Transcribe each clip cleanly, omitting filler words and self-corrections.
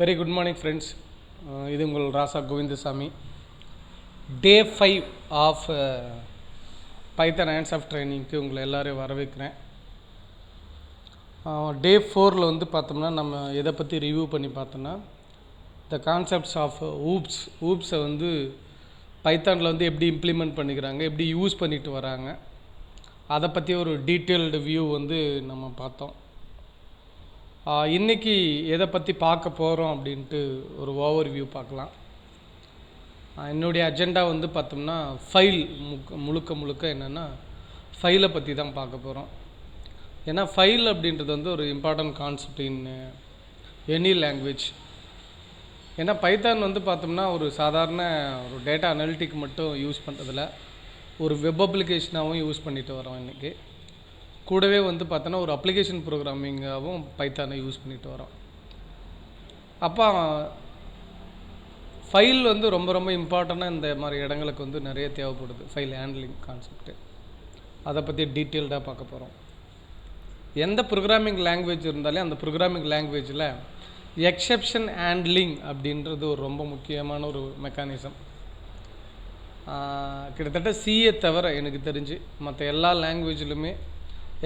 Very good morning friends. இது உங்கள் ராசா கோவிந்தசாமி. டே 5 of Python hands of ட்ரைனிங்க்கு உங்களை எல்லோரையும் வரவேற்கிறேன். டே 4 வந்து பார்த்தோம்னா நம்ம எதை பற்றி ரிவ்யூ பண்ணி பார்த்தோம்னா த கான்செப்ட்ஸ் ஆஃப் ஊப்ஸை வந்து பைத்தானில் வந்து எப்படி இம்ப்ளிமெண்ட் பண்ணிக்கிறாங்க, எப்படி யூஸ் பண்ணிட்டு வராங்க, அதை பற்றி ஒரு டீட்டெயில்டு வியூ வந்து நம்ம பார்த்தோம். இன்றைக்கி எதை பற்றி பார்க்க போகிறோம் அப்படின்ட்டு ஒரு ஓவர் வியூ பார்க்கலாம். என்னுடைய அஜெண்டா வந்து பார்த்தோம்னா ஃபைல் முழுக்க என்னென்னா ஃபைலை பற்றி தான் பார்க்க போகிறோம். ஏன்னா ஃபைல் அப்படின்றது வந்து ஒரு important concept in any language. ஏன்னா பைத்தான் வந்து பார்த்தோம்னா ஒரு சாதாரண ஒரு டேட்டா அனலிட்டிக் மட்டும் யூஸ் பண்ணுறதில்ல, ஒரு வெப் அப்ளிகேஷனாகவும் யூஸ் பண்ணிட்டு வரோம். இன்றைக்கி கூடவே வந்து பார்த்தோன்னா ஒரு அப்ளிகேஷன் ப்ரோக்ராமிங்காகவும் பைத்தானை யூஸ் பண்ணிட்டு வரோம். அப்போ ஃபைல் வந்து ரொம்ப இம்பார்ட்டண்ட்டாக இந்த மாதிரி இடங்களுக்கு வந்து நிறைய தேவைப்படுது. ஃபைல் ஹேண்ட்லிங் கான்செப்ட்டு, அதை பற்றி டீட்டெயில்டாக பார்க்க போகிறோம். எந்த ப்ரோக்ராமிங் லாங்குவேஜ் இருந்தாலே அந்த ப்ரோக்ராமிங் லாங்குவேஜில் எக்ஸெப்ஷன் ஹேண்ட்லிங் அப்படின்றது ஒரு ரொம்ப முக்கியமான ஒரு மெக்கானிசம். கிட்டத்தட்ட சிஏ தவிர எனக்கு தெரிஞ்சு மற்ற எல்லா லாங்குவேஜிலுமே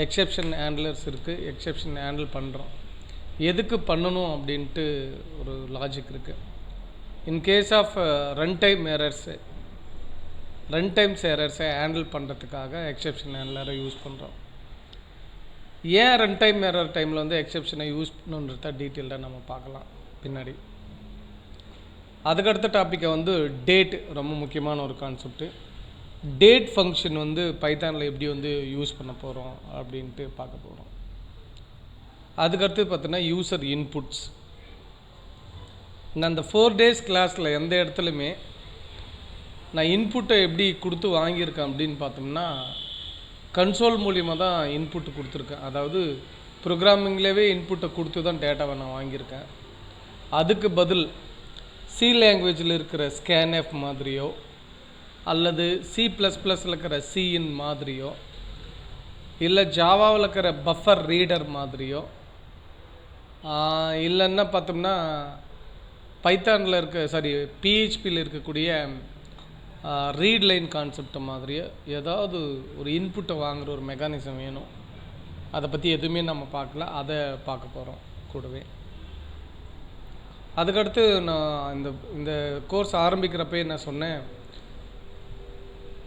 எக்ஸெப்ஷன் ஹேண்ட்லர்ஸ் இருக்குது. எக்ஸெப்ஷன் ஹேண்டில் பண்ணுறோம், எதுக்கு பண்ணணும் அப்படின்ட்டு ஒரு லாஜிக் இருக்குது. இன்கேஸ் ஆஃப் ரன் டைம்ஸ் எரர்ஸை ஹேண்டில் பண்ணுறதுக்காக எக்ஸெப்ஷன் ஹேண்ட்லரை யூஸ் பண்ணுறோம். ஏன் ரன் டைம் எரர் டைமில் வந்து எக்ஸெப்ஷனை யூஸ் பண்ணணுன்றத டீட்டெயில்டாக நம்ம பார்க்கலாம் பின்னாடி. அதுக்கடுத்த டாப்பிக்கை வந்து டேட், ரொம்ப முக்கியமான ஒரு கான்செப்ட்டு. டேட் ஃபங்க்ஷன் வந்து பைத்தானில் எப்படி வந்து யூஸ் பண்ண போகிறோம் அப்படின்ட்டு பார்க்க போகிறோம். அதுக்கடுத்து பார்த்தோன்னா யூசர் இன்புட்ஸ். நான் அந்த 4 days கிளாஸில் எந்த இடத்துலையுமே நான் இன்புட்டை எப்படி கொடுத்து வாங்கியிருக்கேன் அப்படின்னு பார்த்தோம்னா கன்சோல் மூலிமா தான் இன்புட்டு கொடுத்துருக்கேன். அதாவது ப்ரோக்ராமிங்லேயே இன்புட்டை கொடுத்து தான் டேட்டாவை நான் வாங்கியிருக்கேன். அதுக்கு பதில் சி லாங்குவேஜில் இருக்கிற ஸ்கேன்எஃப் மாதிரியோ அல்லது C++ல் இருக்கிற சிஇன் மாதிரியோ இல்லை ஜாவாவில் இருக்கிற பஃபர் ரீடர் மாதிரியோ இல்லைன்னா பார்த்தோம்னா பைத்தானில் PHPயில் இருக்கக்கூடிய ரீட் லைன் கான்செப்ட் மாதிரியோ ஏதாவது ஒரு இன்புட்டை வாங்குகிற ஒரு மெக்கானிசம் வேணும். அதை பற்றி எதுவுமே நம்ம பார்க்கல, அதை பார்க்க போகிறோம் கூடவே. அதுக்கடுத்து நான் இந்த கோர்ஸ் ஆரம்பிக்கிறப்பே நான் சொன்னேன்,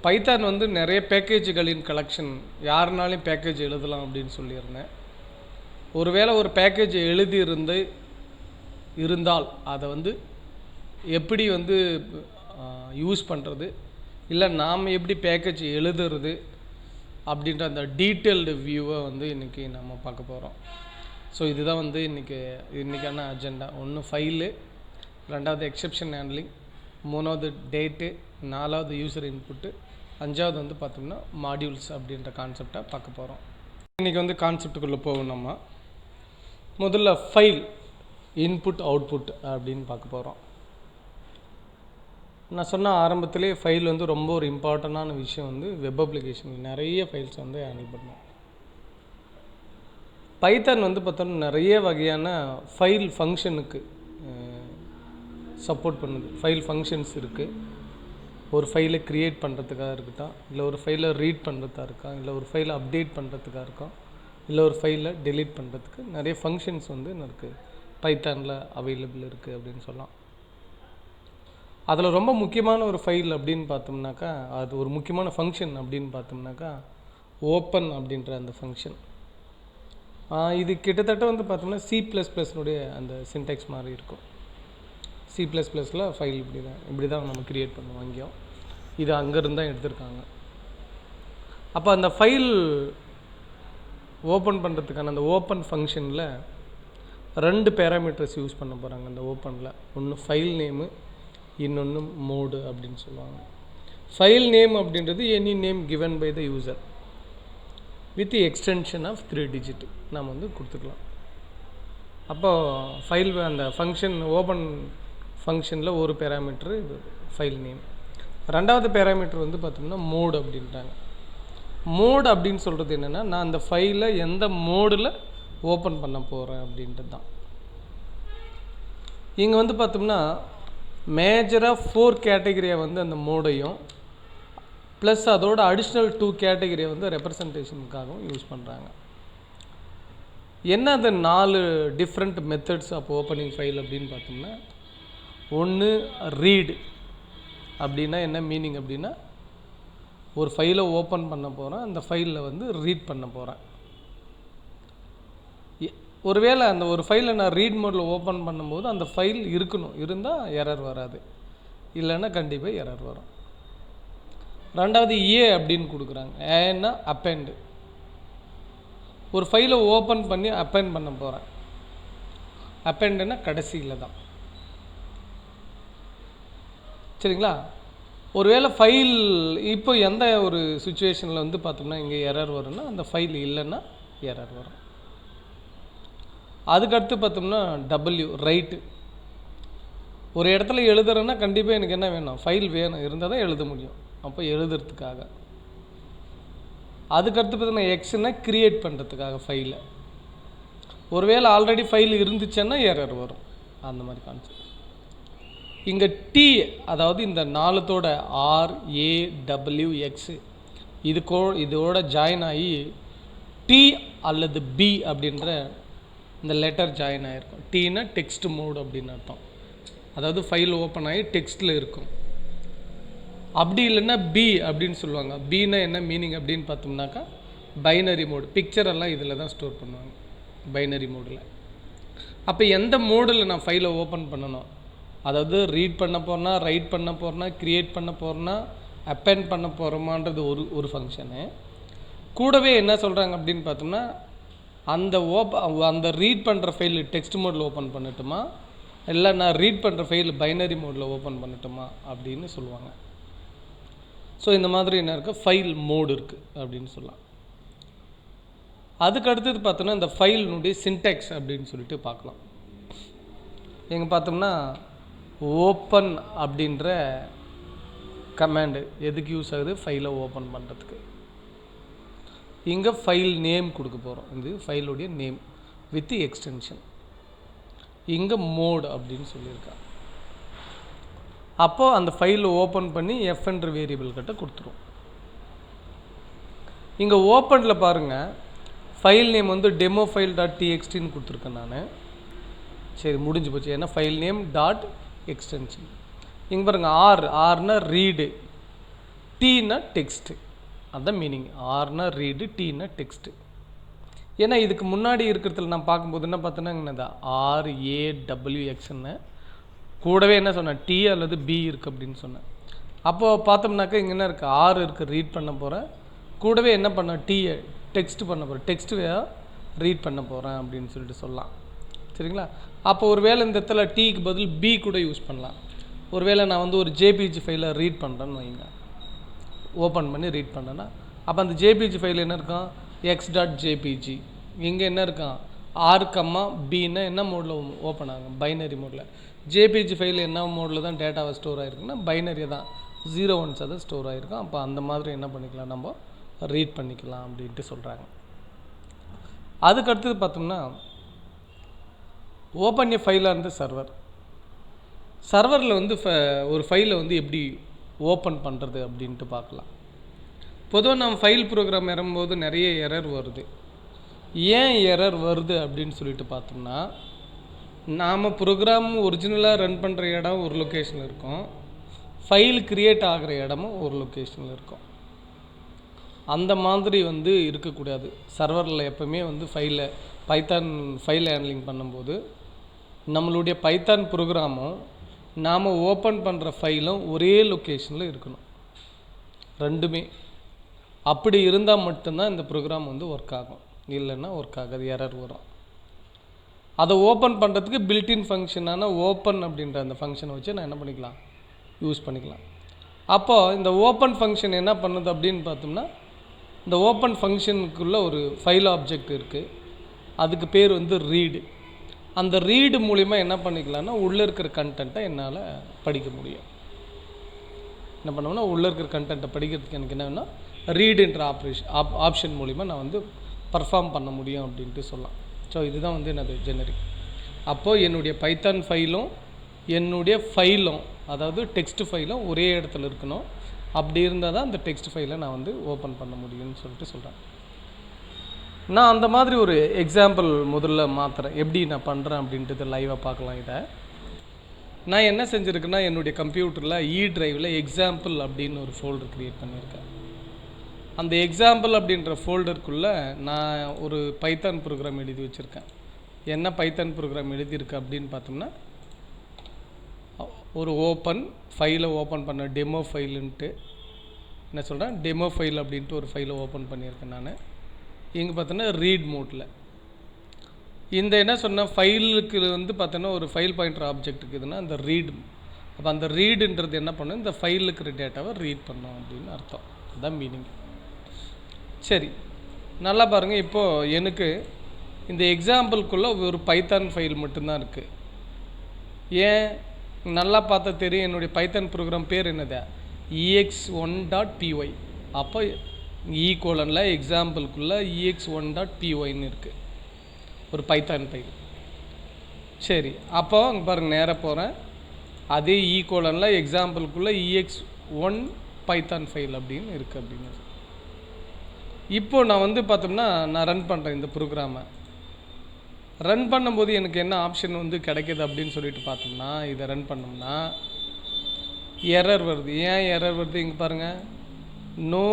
பைத்தான் வந்து நிறைய பேக்கேஜுகளின் கலெக்ஷன், யாருனாலையும் பேக்கேஜ் எழுதலாம் அப்படின்னு சொல்லியிருந்தேன். ஒருவேளை ஒரு பேக்கேஜ் இருந்தால் அதை வந்து எப்படி வந்து யூஸ் பண்ணுறது, இல்லை நாம் எப்படி பேக்கேஜ் எழுதுறது அப்படின்ற அந்த டீட்டெயில்டு வியூவை வந்து இன்றைக்கி நம்ம பார்க்க போகிறோம். ஸோ இதுதான் வந்து இன்றைக்கான அஜெண்டா. ஒன்று ஃபைலு, ரெண்டாவது எக்ஸெப்ஷன் ஹேண்ட்லிங், மூணாவது டேட்டு, நாலாவது யூசர் இன்புட்டு, அஞ்சாவது வந்து பார்த்தோம்னா மாடியூல்ஸ் அப்படின்ற கான்செப்டை பார்க்க போகிறோம். இன்றைக்கி வந்து கான்செப்டுக்குள்ளே போகும். நம்ம முதல்ல ஃபைல் இன்புட் அவுட்புட் அப்படின்னு பார்க்க போகிறோம். நான் சொன்ன ஆரம்பத்திலே ஃபைல் வந்து ரொம்ப ஒரு இம்பார்ட்டண்டான விஷயம். வந்து வெப் அப்ளிகேஷன் நிறைய ஃபைல்ஸ் வந்து ஹேண்டில் பண்ணோம். பைத்தான் வந்து பார்த்தோன்னா நிறைய வகையான ஃபைல் ஃபங்க்ஷனுக்கு சப்போர்ட் பண்ணுது. ஃபைல் ஃபங்க்ஷன்ஸ் இருக்குது. ஒரு ஃபைலை க்ரியேட் பண்ணுறதுக்காக இருக்கட்டும், இல்லை ஒரு ஃபைலை ரீட் பண்ணுறதுக்காக இருக்கா, இல்லை ஒரு ஃபைலை அப்டேட் பண்ணுறதுக்காக இருக்கும், இல்லை ஒரு ஃபைலை டெலீட் பண்ணுறதுக்கு நிறைய ஃபங்க்ஷன்ஸ் வந்து எனக்கு பைத்தானில் அவைலபிள் இருக்குது அப்படின்னு சொல்லலாம். அதில் ரொம்ப முக்கியமான ஒரு ஃபைல் அப்படின்னு பார்த்தோம்னாக்கா, அது ஒரு முக்கியமான ஃபங்க்ஷன் அப்படின்னு பார்த்தோம்னாக்கா ஓப்பன் அப்படின்ற அந்த ஃபங்க்ஷன். இது கிட்டத்தட்ட வந்து பார்த்தோம்னா C++னுடைய அந்த சின்டெக்ஸ் மாதிரி இருக்கும். C++ல் ஃபைல் இப்படி தான் நம்ம க்ரியேட் பண்ணுவோம். அங்கேயும் இது அங்கேருந்து தான் எடுத்திருக்காங்க. அப்போ அந்த ஃபைல் ஓப்பன் பண்ணுறதுக்கான அந்த ஓப்பன் ஃபங்க்ஷனில் 2 பேராமீட்டர்ஸ் யூஸ் பண்ண போகிறாங்க. அந்த ஓப்பனில் ஒன்று ஃபைல் நேமு, இன்னொன்று மோடு அப்படின்னு சொல்லுவாங்க. ஃபைல் நேம் அப்படின்றது any name given by the user with extension of 3 digit நாம் வந்து கொடுத்துக்கலாம். அப்போது ஃபைல் அந்த ஃபங்க்ஷன் ஓப்பன் ஃபங்க்ஷனில் ஒரு பேராமீட்டரு ஃபைல் நேம், ரெண்டாவது பேராமீட்டர் வந்து பார்த்தோம்னா மோடு அப்படின்றாங்க. மோடு அப்படின்னு சொல்கிறது என்னென்னா, நான் அந்த ஃபைலை எந்த மோடில் ஓப்பன் பண்ண போகிறேன் அப்படின்றது தான். இங்கே வந்து பார்த்தோம்னா மேஜராக 4 கேட்டகரியை வந்து அந்த மோடையும் ப்ளஸ் அதோட அடிஷ்னல் 2 கேட்டகரியை வந்து ரெப்ரசன்டேஷனுக்காகவும் யூஸ் பண்ணுறாங்க. என்ன அந்த 4 different methods of opening file அப்படின்னு பார்த்தோம்னா, ஒன்று ரீடு அப்படின்னா என்ன மீனிங் அப்படின்னா, ஒரு ஃபைலை ஓப்பன் பண்ண போகிறேன், அந்த ஃபைலில் வந்து ரீட் பண்ண போகிறேன். ஒருவேளை அந்த ஒரு ஃபைலை நான் ரீட் மோடில் ஓப்பன் பண்ணும்போது அந்த ஃபைல் இருக்கணும், இருந்தால் எரர் வராது, இல்லைன்னா கண்டிப்பாக எரர் வரும். ரெண்டாவது ஏ அப்படின்னு கொடுக்குறாங்க. ஏன்னா அப்பெண்டு, ஒரு ஃபைலை ஓப்பன் பண்ணி அப்பெண்ட் பண்ண போகிறேன். அப்பெண்டுன்னா கடைசியில் தான், சரிங்களா? ஒருவேளை ஃபைல் இப்போ எந்த ஒரு சுச்சுவேஷனில் வந்து பார்த்தோம்னா இங்கே எரர் வரும்னா, அந்த ஃபைல் இல்லைன்னா எரர் வரும். அதுக்கடுத்து பார்த்தோம்னா டபிள்யூ ரைட்டு. ஒரு இடத்துல எழுதுறேன்னா கண்டிப்பாக எனக்கு என்ன வேணும், ஃபைல் வேணும், இருந்தால் தான் எழுத முடியும், அப்போ எழுதுறதுக்காக. அதுக்கடுத்து பார்த்தோம்னா எக்ஸ்னா கிரியேட் பண்ணுறதுக்காக ஃபைலை. ஒருவேளை ஆல்ரெடி ஃபைல் இருந்துச்சுன்னா எரர் வரும், அந்த மாதிரி கான்செப்ட். இங்கே டி, அதாவது இந்த 4தோட RAWX இதோட ஜாயின் ஆகி டி அல்லது பி அப்படின்ற இந்த லெட்டர் ஜாயின் ஆகிருக்கும். டீனா டெக்ஸ்ட் மோட் அப்படின்னு அர்த்தம், அதாவது ஃபைல் ஓப்பன் ஆகி டெக்ஸ்ட்டில் இருக்கும். அப்படி இல்லைன்னா பி அப்படின்னு சொல்லுவாங்க. பின்னா என்ன மீனிங் அப்படின்னு பார்த்தோம்னாக்கா பைனரி மோடு. பிக்சர் எல்லாம் இதில் தான் ஸ்டோர் பண்ணுவாங்க, பைனரி மோடில். அப்போ எந்த மோடில் நான் ஃபைலை ஓப்பன் பண்ணணும், அதாவது ரீட் பண்ண போகிறேன்னா, ரைட் பண்ண போகிறேன்னா, க்ரியேட் பண்ண போகிறேன்னா, அப்பெண்ட் பண்ண போகிறோமான்றது ஒரு ஃபங்க்ஷனு. கூடவே என்ன சொல்கிறாங்க அப்படின்னு பார்த்தோம்னா, அந்த ரீட் பண்ணுற ஃபைல் டெக்ஸ்ட் மோடில் ஓப்பன் பண்ணட்டுமா, இல்லை நான் ரீட் பண்ணுற ஃபைல் பைனரி மோடில் ஓப்பன் பண்ணட்டுமா அப்படின்னு சொல்லுவாங்க. ஸோ இந்த மாதிரி என்ன இருக்குது, ஃபைல் மோடு இருக்குது அப்படின்னு சொல்லலாம். அதுக்கு அடுத்தது பார்த்தோன்னா இந்த ஃபைலினுடைய சின்டெக்ஸ் அப்படின்னு சொல்லிட்டு பார்க்கலாம். எங்கே பார்த்தோம்னா ஓப்பன் அப்படின்ற கமாண்டு எதுக்கு யூஸ் ஆகுது, ஃபைலை ஓப்பன் பண்ணுறதுக்கு. இங்கே ஃபைல் நேம் கொடுக்க போகிறோம், இது ஃபைலுடைய நேம் வித் எக்ஸ்டென்ஷன். இங்கே மோட் அப்படின்னு சொல்லியிருக்கா. அப்போது அந்த ஃபைலை ஓப்பன் பண்ணி எஃப் என்ற வேரியபிள் கிட்ட கொடுத்துரும். இங்கே ஓப்பனில் பாருங்கள், ஃபைல் நேம் வந்து டெமோ ஃபைல் டாட் டிஎக்ஸ்டின்னு கொடுத்துருக்கேன் நான். சரி, முடிஞ்சு போச்சு, ஏன்னா ஃபைல் நேம் டாட் எக்ஸ்டென்ஷன். இங்கே பாருங்கள், ஆர்னா ரீடு, டீனா டெக்ஸ்ட்டு, அதுதான் மீனிங். ஆர்னா ரீடு, டீனா டெக்ஸ்ட்டு. ஏன்னா இதுக்கு முன்னாடி இருக்கிறதுல நான் பார்க்கும்போது என்ன பார்த்தோன்னா என்னது RAWXன்னு கூடவே என்ன சொன்னேன், டி அல்லது பி இருக்குது அப்படின்னு சொன்னேன். அப்போது பார்த்தோம்னாக்கா இங்கே என்ன இருக்குது, ஆர் இருக்குது, ரீட் பண்ண போகிறேன். கூடவே என்ன பண்ண, டீயை டெக்ஸ்ட் பண்ண போகிறேன், டெக்ஸ்ட்டு ரீட் பண்ண போகிறேன் அப்படின்னு சொல்லிட்டு சொல்லலாம், சரிங்களா? அப்போ ஒரு வேளை இந்த இடத்துல டீக்கு பதில் பி கூட யூஸ் பண்ணலாம். ஒருவேளை நான் வந்து ஒரு ஜேபிஜி ஃபைலை ரீட் பண்ணுறேன்னு வைங்க, ஓப்பன் பண்ணி ரீட் பண்ணேன்னா, அப்போ அந்த ஜேபிஜி ஃபைல் என்ன இருக்கும், x.jpg. இங்கே என்ன இருக்கான், ஆர் கம்மா பின்னா என்ன மோடில் ஓப்பன் ஆகும், பைனரி மோடில். ஜேபிஜி ஃபைல் என்ன மோடில் தான் டேட்டாவை ஸ்டோர் ஆகிருக்குன்னா பைனரி தான், 0 1s தான் ஸ்டோர் ஆகிருக்கும். அப்போ அந்த மாதிரி என்ன பண்ணிக்கலாம், நம்ம ரீட் பண்ணிக்கலாம் அப்படின்ட்டு சொல்கிறாங்க. அதுக்கு அடுத்தது பார்த்தோம்னா ஓப்பன் ஏ ஃபைலாக இருந்து சர்வரில் வந்து ஒரு ஃபைலை வந்து எப்படி ஓப்பன் பண்ணுறது அப்படின்ட்டு பார்க்கலாம். பொதுவாக நம்ம ஃபைல் ப்ரோக்ராம் இறங்கும்போது நிறைய எரர் வருது. ஏன் எரர் வருது அப்படின்னு சொல்லிட்டு பார்த்தோம்னா, நாம் ப்ரோக்ராம் ஒரிஜினலாக ரன் பண்ணுற இடம் ஒரு லொக்கேஷனில் இருக்கும், ஃபைல் க்ரியேட் ஆகிற இடமும் ஒரு லொக்கேஷனில் இருக்கும். அந்த மாதிரி வந்து இருக்கக்கூடாது. சர்வரில் எப்போவுமே வந்து பைத்தான் ஃபைல் ஹேண்ட்லிங் பண்ணும்போது நம்மளுடைய பைத்தான் ப்ரோக்ராமும் நாம் ஓப்பன் பண்ணுற ஃபைலும் ஒரே லொக்கேஷனில் இருக்கணும், ரெண்டுமே. அப்படி இருந்தால் மட்டும்தான் இந்த ப்ரோக்ராம் வந்து ஒர்க் ஆகும், இல்லைன்னா ஒர்க் ஆகாது, எரர் வரும். அதை ஓப்பன் பண்ணுறதுக்கு பில்டின் ஃபங்க்ஷனான ஓப்பன் அப்படின்ற அந்த ஃபங்க்ஷனை வச்சு நான் என்ன பண்ணிக்கலாம், யூஸ் பண்ணிக்கலாம். அப்போது இந்த ஓப்பன் ஃபங்க்ஷன் என்ன பண்ணுது அப்படின்னு பார்த்தோம்னா, இந்த ஓப்பன் ஃபங்க்ஷனுக்குள்ளே ஒரு ஃபைல் ஆப்ஜெக்ட் இருக்குது, அதுக்கு பேர் வந்து ரீடு. அந்த ரீடு மூலிமா என்ன பண்ணிக்கலாம்னா உள்ளே இருக்கிற கண்டென்ட்டை என்னால் படிக்க முடியும். என்ன பண்ணுவோம்னா உள்ளே இருக்கிற கண்டென்ட்டை படிக்கிறதுக்கு எனக்கு என்ன வேணும்னா ரீடுன்ற ஆப்ஷன் மூலிமா நான் வந்து பர்ஃபார்ம் பண்ண முடியும் அப்படின்ட்டு சொல்லலாம். ஸோ இதுதான் வந்து என்னது ஜெனரிக். அப்போது என்னுடைய பைத்தான் ஃபைலும் என்னுடைய ஃபைலும், அதாவது டெக்ஸ்ட் ஃபைலும் ஒரே இடத்துல இருக்கணும். அப்படி இருந்தால் தான் அந்த டெக்ஸ்ட் ஃபைலை நான் வந்து ஓப்பன் பண்ண முடியும்னு சொல்லிட்டு சொல்கிறேன். நான் அந்த மாதிரி ஒரு எக்ஸாம்பிள் முதல்ல மாற்றுறேன். எப்படி நான் பண்ணுறேன் அப்படின்றது லைவாக பார்க்கலாம். இதை நான் என்ன செஞ்சுருக்கேன்னா, என்னுடைய கம்ப்யூட்டரில் டிரைவில் எக்ஸாம்பிள் அப்படின்னு ஒரு ஃபோல்டர் க்ரியேட் பண்ணியிருக்கேன். அந்த எக்ஸாம்பிள் அப்படின்ற ஃபோல்டருக்குள்ளே நான் ஒரு பைத்தான் ப்ரோக்ராம் எழுதி வச்சுருக்கேன். என்ன பைத்தான் ப்ரோக்ராம் எழுதியிருக்கு அப்படின்னு பார்த்தோம்னா, ஒரு ஃபைலை ஓப்பன் பண்ண டெமோ ஃபைலுன்ட்டு என்ன சொல்கிறேன், டெமோ ஃபைல் அப்படின்ட்டு ஒரு ஃபைலை ஓப்பன் பண்ணியிருக்கேன் நான். இங்கே பார்த்தோன்னா ரீட் மோட்டில் இந்த என்ன சொன்னால் ஃபைலுக்கு வந்து பார்த்தோன்னா ஒரு ஃபைல் பாயிண்டர் ஆப்ஜெக்ட் இருக்குதுன்னா அந்த ரீட். அப்போ அந்த ரீடுன்றது என்ன பண்ணும், இந்த ஃபைலில் இருக்கிற டேட்டாவை ரீட் பண்ணோம் அப்படின்னு அர்த்தம். அதுதான் மீனிங். சரி, நல்லா பாருங்கள். இப்போது எனக்கு இந்த எக்ஸாம்பிள்குள்ளே ஒரு பைத்தான் ஃபைல் மட்டும்தான் இருக்குது. ஏன், நல்லா பார்த்தா தெரியும் என்னுடைய பைத்தான் ப்ரோக்ராம் பேர் என்னது, ex1.py. அப்போ ஈக்குவலனில் எக்ஸாம்பிள்குள்ளே ex1.pyன்னு இருக்குது, ஒரு பைத்தான் ஃபைல். சரி, அப்போ அங்கே பாருங்கள், நேராக போகிறேன். அதே ஈக்குவலனில் எக்ஸாம்பிள்குள்ளே ex1 பைத்தான் ஃபைல் அப்படின்னு இருக்குது அப்படின்னு. இப்போது நான் வந்து பார்த்தோம்னா நான் ரன் பண்ணுறேன் இந்த ப்ரோக்ராமை. ரன் பண்ணும்போது எனக்கு என்ன ஆப்ஷன் வந்து கிடைக்கிது அப்படின்னு சொல்லிட்டு பார்த்தோம்னா, இதை ரன் பண்ணோம்னா எரர் வருது. ஏன் எரர் வருது, இங்கே பாருங்கள், no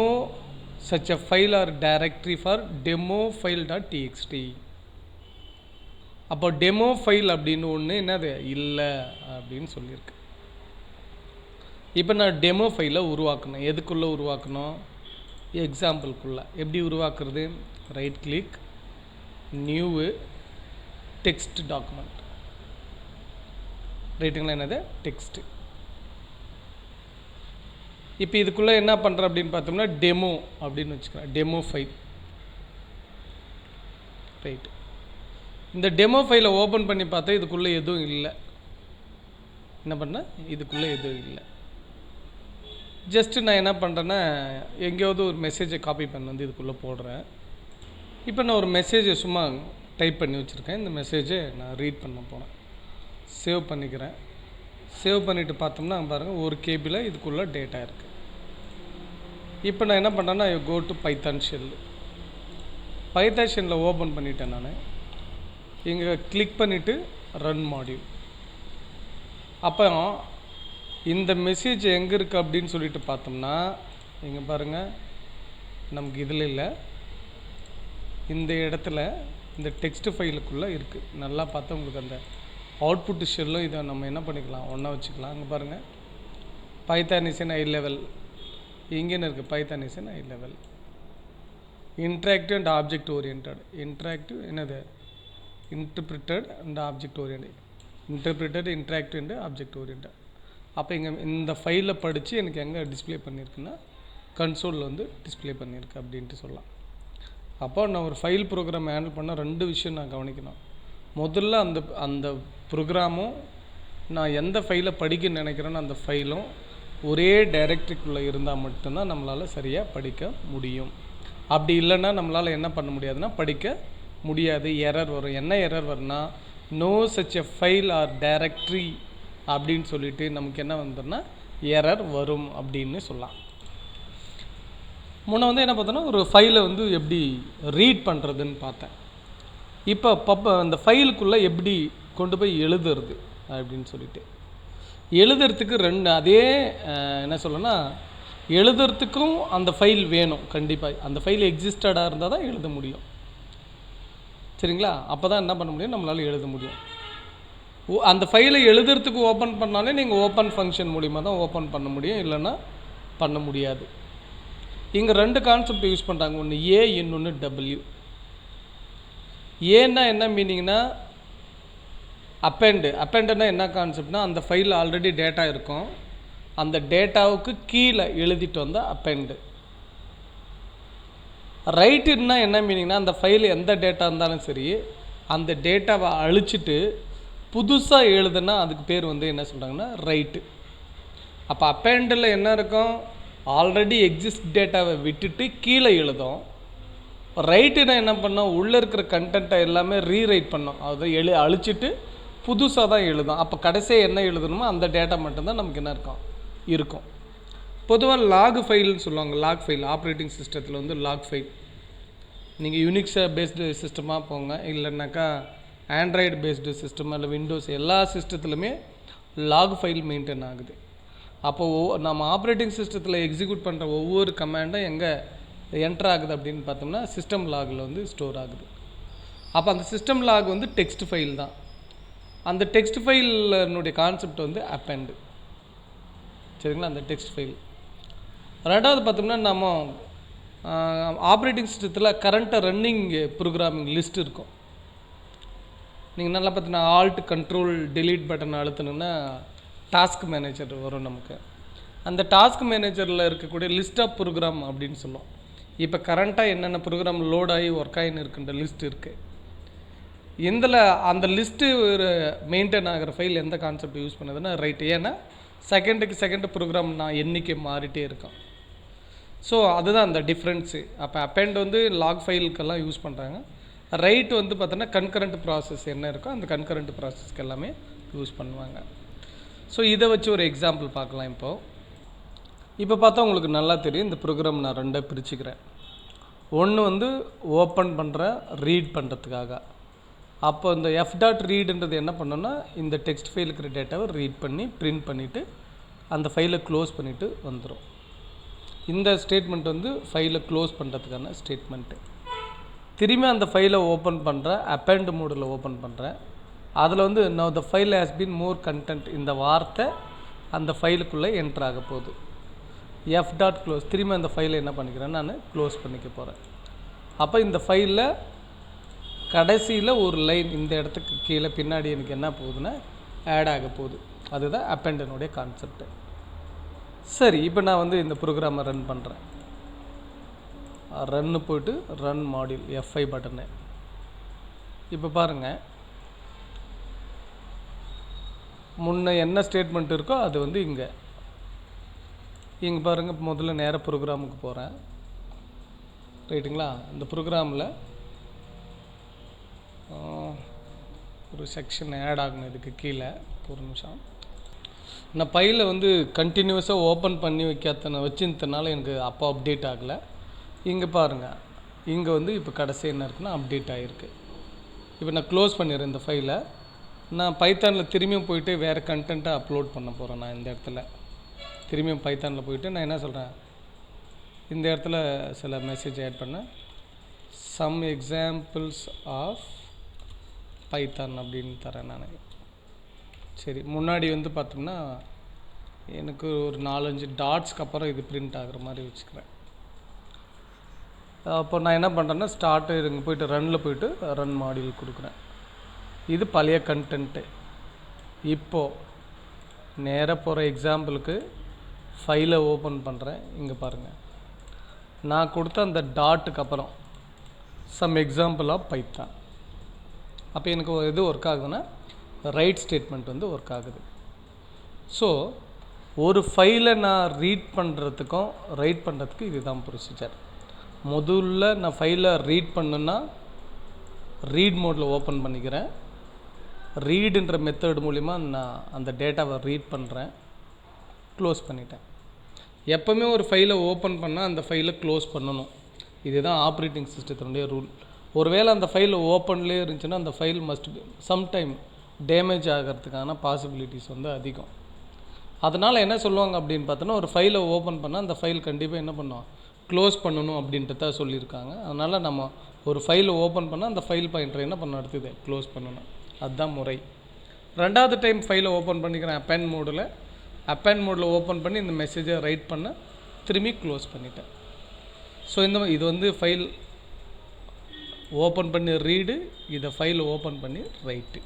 such a file or directory for demo ஃபைல்.txt. அப்போ டெமோ ஃபைல் அப்படின்னு ஒன்று என்னது இல்லை அப்படின்னு சொல்லியிருக்கு. இப்போ நான் டெமோ ஃபைலை உருவாக்கணும். எதுக்குள்ளே உருவாக்கணும், எக்ஸாம்பிள்குள்ளே. எப்படி உருவாக்குறது, right click, new, text document. ரைட்டுங்களா, என்னது டெக்ஸ்ட்டு. இப்போ இதுக்குள்ளே என்ன பண்ணுறேன் அப்படின்னு பார்த்தோம்னா டெமோ அப்படின்னு வச்சுக்கிறேன், டெமோ ஃபைல். ரைட், இந்த டெமோ ஃபைலை ஓப்பன் பண்ணி பார்த்தா இதுக்குள்ளே எதுவும் இல்லை. என்ன பண்ணேன், இதுக்குள்ளே எதுவும் இல்லை. ஜஸ்ட்டு நான் என்ன பண்ணுறேன்னா, எங்கேயாவது ஒரு மெசேஜை காப்பி பண்ணி வந்து இதுக்குள்ளே போடுறேன். இப்போ நான் ஒரு மெசேஜை சும்மா டைப் பண்ணி வச்சுருக்கேன். இந்த மெசேஜை நான் ரீட் பண்ண போனேன். சேவ் பண்ணிக்கிறேன். சேவ் பண்ணிவிட்டு பார்த்தோம்னா பாருங்கள், 1 KB இதுக்குள்ளே டேட்டா இருக்குது. இப்போ நான் என்ன பண்ணுறேன்னா, go to python shell. Python ஷெல்லில் ஓப்பன் பண்ணிட்டேன் நான். இங்கே கிளிக் பண்ணிவிட்டு ரன் மாடியூல். அப்போ இந்த மெசேஜ் எங்கே இருக்குது அப்படின்னு சொல்லிட்டு பார்த்தோம்னா, இங்கே பாருங்கள், நமக்கு இதில் இல்லை, இந்த இடத்துல இந்த டெக்ஸ்ட் ஃபைலுக்குள்ளே இருக்குது. நல்லா பார்த்தா உங்களுக்கு அந்த அவுட்புட் ஷெல்லும் இதை நம்ம என்ன பண்ணிக்கலாம், ஒன்றா வச்சுக்கலாம். அங்கே பாருங்கள், python is in high level. இங்கேன்னு இருக்குது, python is in high level. Interactive and object oriented. Interactive என்னது, interpreted and object oriented. Interpreted, interactive and object oriented. அப்போ இங்கே இந்த ஃபைலை படித்து எனக்கு எங்கே டிஸ்பிளே பண்ணியிருக்குன்னா கன்சோலில் வந்து டிஸ்பிளே பண்ணியிருக்கு அப்படின்ட்டு சொல்லலாம். அப்போ நான் ஒரு ஃபைல் ப்ரோக்ராம் ஹேண்டில் பண்ண 2 விஷயம் நான் கவனிக்கணும். முதல்ல அந்த ப்ரோக்ராமும் நான் எந்த ஃபைலை படிக்க நினைக்கிறேன்னு அந்த ஃபைலும் ஒரே டைரக்டரிக்குள்ளே இருந்தால் மட்டும்தான் நம்மளால் சரியாக படிக்க முடியும். அப்படி இல்லைன்னா நம்மளால் என்ன பண்ண முடியாதுன்னா படிக்க முடியாது, எரர் வரும். என்ன எரர் வரும்னா, no such a file or directory அப்படின்னு சொல்லிட்டு நமக்கு என்ன வந்துன்னா எரர் வரும் அப்படின்னு சொல்லலாம். முன்ன வந்து என்ன பார்த்தோன்னா, ஒரு ஃபைலை வந்து எப்படி ரீட் பண்ணுறதுன்னு பார்த்தேன். இப்போ அந்த ஃபைலுக்குள்ளே எப்படி கொண்டு போய் எழுதுறது அப்படின்னு சொல்லிட்டு, எழுதுறதுக்கு 2 அதே என்ன சொல்லணும்னா, எழுதுறதுக்கும் அந்த ஃபைல் வேணும் கண்டிப்பாக. அந்த ஃபைல் எக்ஸிஸ்டடாக இருந்தால் தான் எழுத முடியும். சரிங்களா, அப்போ தான் என்ன பண்ண முடியும், நம்மளால் எழுத முடியும். அந்த ஃபைலை எழுதுறதுக்கு ஓப்பன் பண்ணாலே நீங்கள் ஓப்பன் ஃபங்க்ஷன் மூலிமா தான் ஓப்பன் பண்ண முடியும், இல்லைன்னா பண்ண முடியாது. இங்கே 2 கான்செப்ட் யூஸ் பண்ணுறாங்க, ஒன்று ஏ, இன்னொன்று டபிள்யூ. ஏன்னா என்ன மீனிங்னா, அப்பெண்டுனா என்ன கான்செப்ட்னா, அந்த ஃபைலில் ஆல்ரெடி டேட்டா இருக்கும், அந்த டேட்டாவுக்கு கீழே எழுதிட்டு வந்தால் அப்பெண்டு. ரைட்டுன்னா என்ன மீனிங்னா, அந்த ஃபைல் எந்த டேட்டா இருந்தாலும் சரி, அந்த டேட்டாவை அழிச்சிட்டு புதுசாக எழுதுனா அதுக்கு பேர் வந்து என்ன சொல்கிறாங்கன்னா ரைட்டு. அப்போ அப்பெண்டில் என்ன இருக்கும், ஆல்ரெடி எக்ஸிஸ்ட் டேட்டாவை விட்டுட்டு கீழே எழுதும். ரைட்டுனா என்ன பண்ணோம், உள்ளே இருக்கிற கண்டென்ட்டை எல்லாமே ரீரைட் பண்ணோம், அதை அழிச்சிட்டு புதுசாக தான் எழுதும். அப்போ கடைசியாக என்ன எழுதணுமோ அந்த டேட்டா மட்டும்தான் நமக்கு என்ன இருக்கும். பொதுவாக லாக் ஃபைல்னு சொல்லுவாங்க. லாக் ஃபைல் ஆப்ரேட்டிங் சிஸ்டத்தில் வந்து லாக் ஃபைல். நீங்கள் யூனிக்ஸை பேஸ்டு சிஸ்டமாக போங்க, இல்லைன்னாக்கா ஆண்ட்ராய்டு பேஸ்டு சிஸ்டம் இல்லை விண்டோஸ் எல்லா சிஸ்டத்துலையுமே லாக் ஃபைல் மெயின்டைன் ஆகுது. அப்போது நம்ம ஆப்ரேட்டிங் சிஸ்டத்தில் எக்ஸிக்யூட் பண்ணுற ஒவ்வொரு கமாண்டும் எங்கே என்டர் ஆகுது அப்படின்னு பார்த்தோம்னா சிஸ்டம் லாகில் வந்து ஸ்டோர் ஆகுது. அப்போ அந்த சிஸ்டம் லாக் வந்து டெக்ஸ்ட் ஃபைல் தான். அந்த டெக்ஸ்ட் ஃபைலினுடைய கான்செப்ட் வந்து அப்பெண்டு. சரிங்களா? அந்த டெக்ஸ்ட் ஃபைல். ரெண்டாவது பார்த்தோம்னா நம்ம ஆப்ரேட்டிங் சிஸ்டத்தில் கரண்ட்டாக ரன்னிங் ப்ரோக்ராமிங் லிஸ்ட் இருக்கும். நீங்கள் நல்லா பார்த்தீங்கன்னா ஆல்ட் கண்ட்ரோல் டெலீட் பட்டன் அழுத்தணுன்னா டாஸ்க் மேனேஜர் வரும் நமக்கு. அந்த டாஸ்க் மேனேஜரில் இருக்கக்கூடிய லிஸ்ட் ஆஃப் ப்ரோக்ராம் அப்படின்னு சொல்லுவோம். இப்போ கரண்ட்டாக என்னென்ன ப்ரோக்ராம் லோட் ஆகி ஒர்க் ஆகின்னு இருக்குன்ற லிஸ்ட் இருக்குது. இதில் அந்த லிஸ்ட்டு ஒரு மெயின்டைன் ஆகிற ஃபைல் எந்த கான்செப்ட் யூஸ் பண்ணுதுன்னா ரைட். ஏன்னா செகண்டு ப்ரோக்ராம் நான் எண்ணிக்கை மாறிட்டே இருக்கேன். ஸோ அதுதான் அந்த டிஃப்ரென்ஸு. அப்போ அப்பெண்ட் வந்து லாக் ஃபைலுக்கெல்லாம் யூஸ் பண்ணுறாங்க. ரைட் வந்து பார்த்தோன்னா கன்கரண்ட் ப்ராசஸ் என்ன இருக்கோ அந்த கன்கரண்ட் ப்ராசஸ்க்கு எல்லாமே யூஸ் பண்ணுவாங்க. ஸோ இதை வச்சு ஒரு எக்ஸாம்பிள் பார்க்கலாம். இப்போ பார்த்தா உங்களுக்கு நல்லா தெரியும். இந்த ப்ரோக்ராம் நான் ரெண்டாக பிரிச்சுக்கிறேன். ஒன்று வந்து ஓப்பன் பண்ணுறேன் ரீட் பண்ணுறதுக்காக. அப்போ இந்த f.readன்றது என்ன பண்ணோன்னா இந்த டெக்ஸ்ட் ஃபைல் இருக்கிற டேட்டாவை ரீட் பண்ணி பிரிண்ட் பண்ணிவிட்டு அந்த ஃபைலை க்ளோஸ் பண்ணிவிட்டு வந்துடும். இந்த ஸ்டேட்மெண்ட் வந்து ஃபைலை க்ளோஸ் பண்ணுறதுக்கான ஸ்டேட்மெண்ட்டு. திரும்பி அந்த ஃபைலை ஓப்பன் பண்ணுறேன், அப்பெண்ட் மோடில் ஓப்பன் பண்ணுறேன். அதில் வந்து now the file has been more content, இந்த வார்த்தை அந்த ஃபைலுக்குள்ளே என்ட்ரு ஆக போகுது. f.close திரும்பி அந்த ஃபைலை என்ன பண்ணிக்கிறேன் நான் க்ளோஸ் பண்ணிக்க போகிறேன். அப்போ இந்த ஃபைலில் கடைசியில் ஒரு லைன் இந்த இடத்துக்கு கீழே பின்னாடி எனக்கு என்ன போகுதுன்னா ஆட் ஆக போகுது. அதுதான் அப்பெண்டனுடைய கான்செப்ட். சரி, இப்போ நான் வந்து இந்த ப்ரோக்ராமை ரன் பண்ணுறேன். ரன்னு போய்ட்டு ரன் மாடியூல் F5 பட்டனு. இப்போ பாருங்கள், முன்ன என்ன ஸ்டேட்மெண்ட் இருக்கோ அது வந்து இங்கே பாருங்கள். முதல்ல நேராக ப்ரோக்ராமுக்கு போகிறேன். ரைட்டுங்களா? இந்த ப்ரோக்ராமில் ஒரு செக்ஷன் ஆட் ஆகணும். இதுக்கு கீழே ஒரு நிமிஷம். நான் ஃபைலை வந்து கண்டினியூஸாக ஓப்பன் பண்ணி வச்சுருந்தனால எனக்கு அப்போ அப்டேட் ஆகலை. இங்கே பாருங்கள், இங்கே வந்து இப்போ கடைசி என்ன இருக்குன்னா அப்டேட் ஆகிருக்கு. இப்போ நான் க்ளோஸ் பண்ணிடுறேன் இந்த ஃபைலை. நான் பைத்தானில் திரும்பியும் போயிட்டு வேறு கண்டென்ட்டை அப்லோட் பண்ண போகிறேன். நான் இந்த இடத்துல திரும்பியும் பைத்தானில் போயிட்டு நான் என்ன சொல்கிறேன், இந்த இடத்துல சில மெசேஜ் ஆட் பண்ணேன். சம் எக்ஸாம்பிள்ஸ் ஆஃப் பைத்தான் அப்படின்னு தரேன் நான். சரி, முன்னாடி வந்து பார்த்தோம்னா எனக்கு ஒரு 4-5 டாட்ஸ்க்கு அப்புறம் இது பிரிண்ட் ஆகிற மாதிரி வச்சுக்கிறேன். அப்போ நான் என்ன பண்ணுறேன்னா ஸ்டார்ட்டு இங்கே போய்ட்டு ரன்னில் போய்ட்டு ரன் மாடியூல் கொடுக்குறேன். இது பழைய கண்டென்ட்டு. இப்போது நேராக போகிற எக்ஸாம்பிளுக்கு ஃபைலை ஓப்பன் பண்ணுறேன். இங்கே பாருங்கள், நான் கொடுத்த அந்த டாட்டுக்கு அப்புறம் சம் எக்ஸாம்பிள் ஆஃப் பைத்தான். அப்போ எனக்கு எது ஒர்க் ஆகுதுன்னா ரைட் ஸ்டேட்மெண்ட் வந்து ஒர்க் ஆகுது. ஸோ ஒரு ஃபைலை நான் ரீட் பண்ணுறதுக்கும் ரைட் பண்ணுறதுக்கு இதுதான் ப்ரொசீஜர். முதல்ல நான் ஃபைலை ரீட் பண்ணுன்னா ரீட் மோடில் ஓப்பன் பண்ணிக்கிறேன். ரீடுன்ற மெத்தட் மூலிமா நான் அந்த டேட்டாவை ரீட் பண்ணுறேன், க்ளோஸ் பண்ணிட்டேன். எப்போவுமே ஒரு ஃபைலை ஓப்பன் பண்ணால் அந்த ஃபைலை க்ளோஸ் பண்ணணும். இதுதான் ஆப்ரேட்டிங் சிஸ்டத்தினுடைய ரூல். ஒருவேளை அந்த ஃபைல் ஓப்பன்லேயே இருந்துச்சுன்னா அந்த ஃபைல் மஸ்ட் சம்டைம் டேமேஜ் ஆகிறதுக்கான பாசிபிலிட்டிஸ் வந்து அதிகம். அதனால் என்ன சொல்லுவாங்க அப்படின்னு பார்த்தோன்னா, ஒரு ஃபைலை ஓப்பன் பண்ணால் அந்த ஃபைல் கண்டிப்பாக என்ன பண்ணுவோம், க்ளோஸ் பண்ணணும் அப்படின்றத சொல்லியிருக்காங்க. அதனால் நம்ம ஒரு ஃபைலை ஓப்பன் பண்ணால் அந்த ஃபைல் பாயிண்டரை என்ன பண்ணணும், அடுத்தது க்ளோஸ் பண்ணணும். அதுதான் முறை. ரெண்டாவது டைம் ஃபைலை ஓப்பன் பண்ணிக்கிறேன் அப்பெண்ட் மோடில் ஓப்பன் பண்ணி இந்த மெசேஜை ரைட் பண்ண திரும்பி க்ளோஸ் பண்ணிட்டேன். ஸோ இது வந்து ஃபைல் ஓப்பன் பண்ணி ரீடு, இதை ஃபைல் ஓப்பன் பண்ணி ரைட்டு.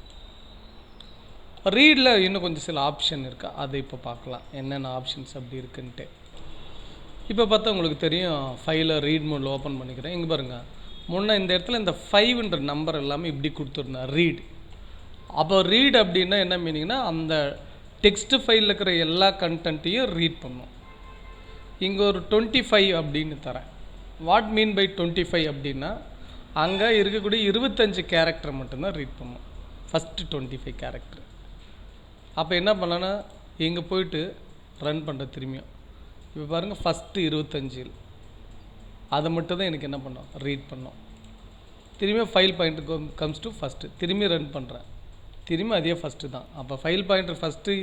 ரீடில் இன்னும் கொஞ்சம் சில ஆப்ஷன் இருக்குது, அதை இப்போ பார்க்கலாம் என்னென்ன ஆப்ஷன்ஸ் அப்படி இருக்குன்ட்டு. இப்போ பார்த்தா உங்களுக்கு தெரியும், ஃபைலை ரீட் மோடில் ஓப்பன் பண்ணிக்கிறேன். இங்கே பாருங்கள், முன்னே இந்த இடத்துல இந்த 5ன்ற நம்பர் எல்லாமே இப்படி கொடுத்துருந்தேன் ரீட். அப்போ ரீட் அப்படின்னா என்ன மீனிங்னா, அந்த டெக்ஸ்ட் ஃபைலில் இருக்கிற எல்லா கண்டென்ட்டையும் ரீட் பண்ணும். இங்கே ஒரு 25 அப்படின்னு தரேன். வாட் மீன் பை 25 அப்படின்னா, அங்கே இருக்கக்கூடிய 25 கேரக்டர் மட்டும்தான் ரீட் பண்ணும். First 25 character. அப்போ என்ன பண்ணலான்னா இங்கே போயிட்டு ரன் பண்ணுற திரும்பியும். இப்போ பாருங்கள் ஃபஸ்ட்டு 25 அதை மட்டும் தான் எனக்கு என்ன பண்ணோம் ரீட் பண்ணோம். திரும்பியும் file point comes to first, திரும்பி ரன் பண்ணுறேன், திரும்பி அதே ஃபஸ்ட்டு தான். அப்போ ஃபைல் பாயிண்டர் ஃபஸ்ட்டு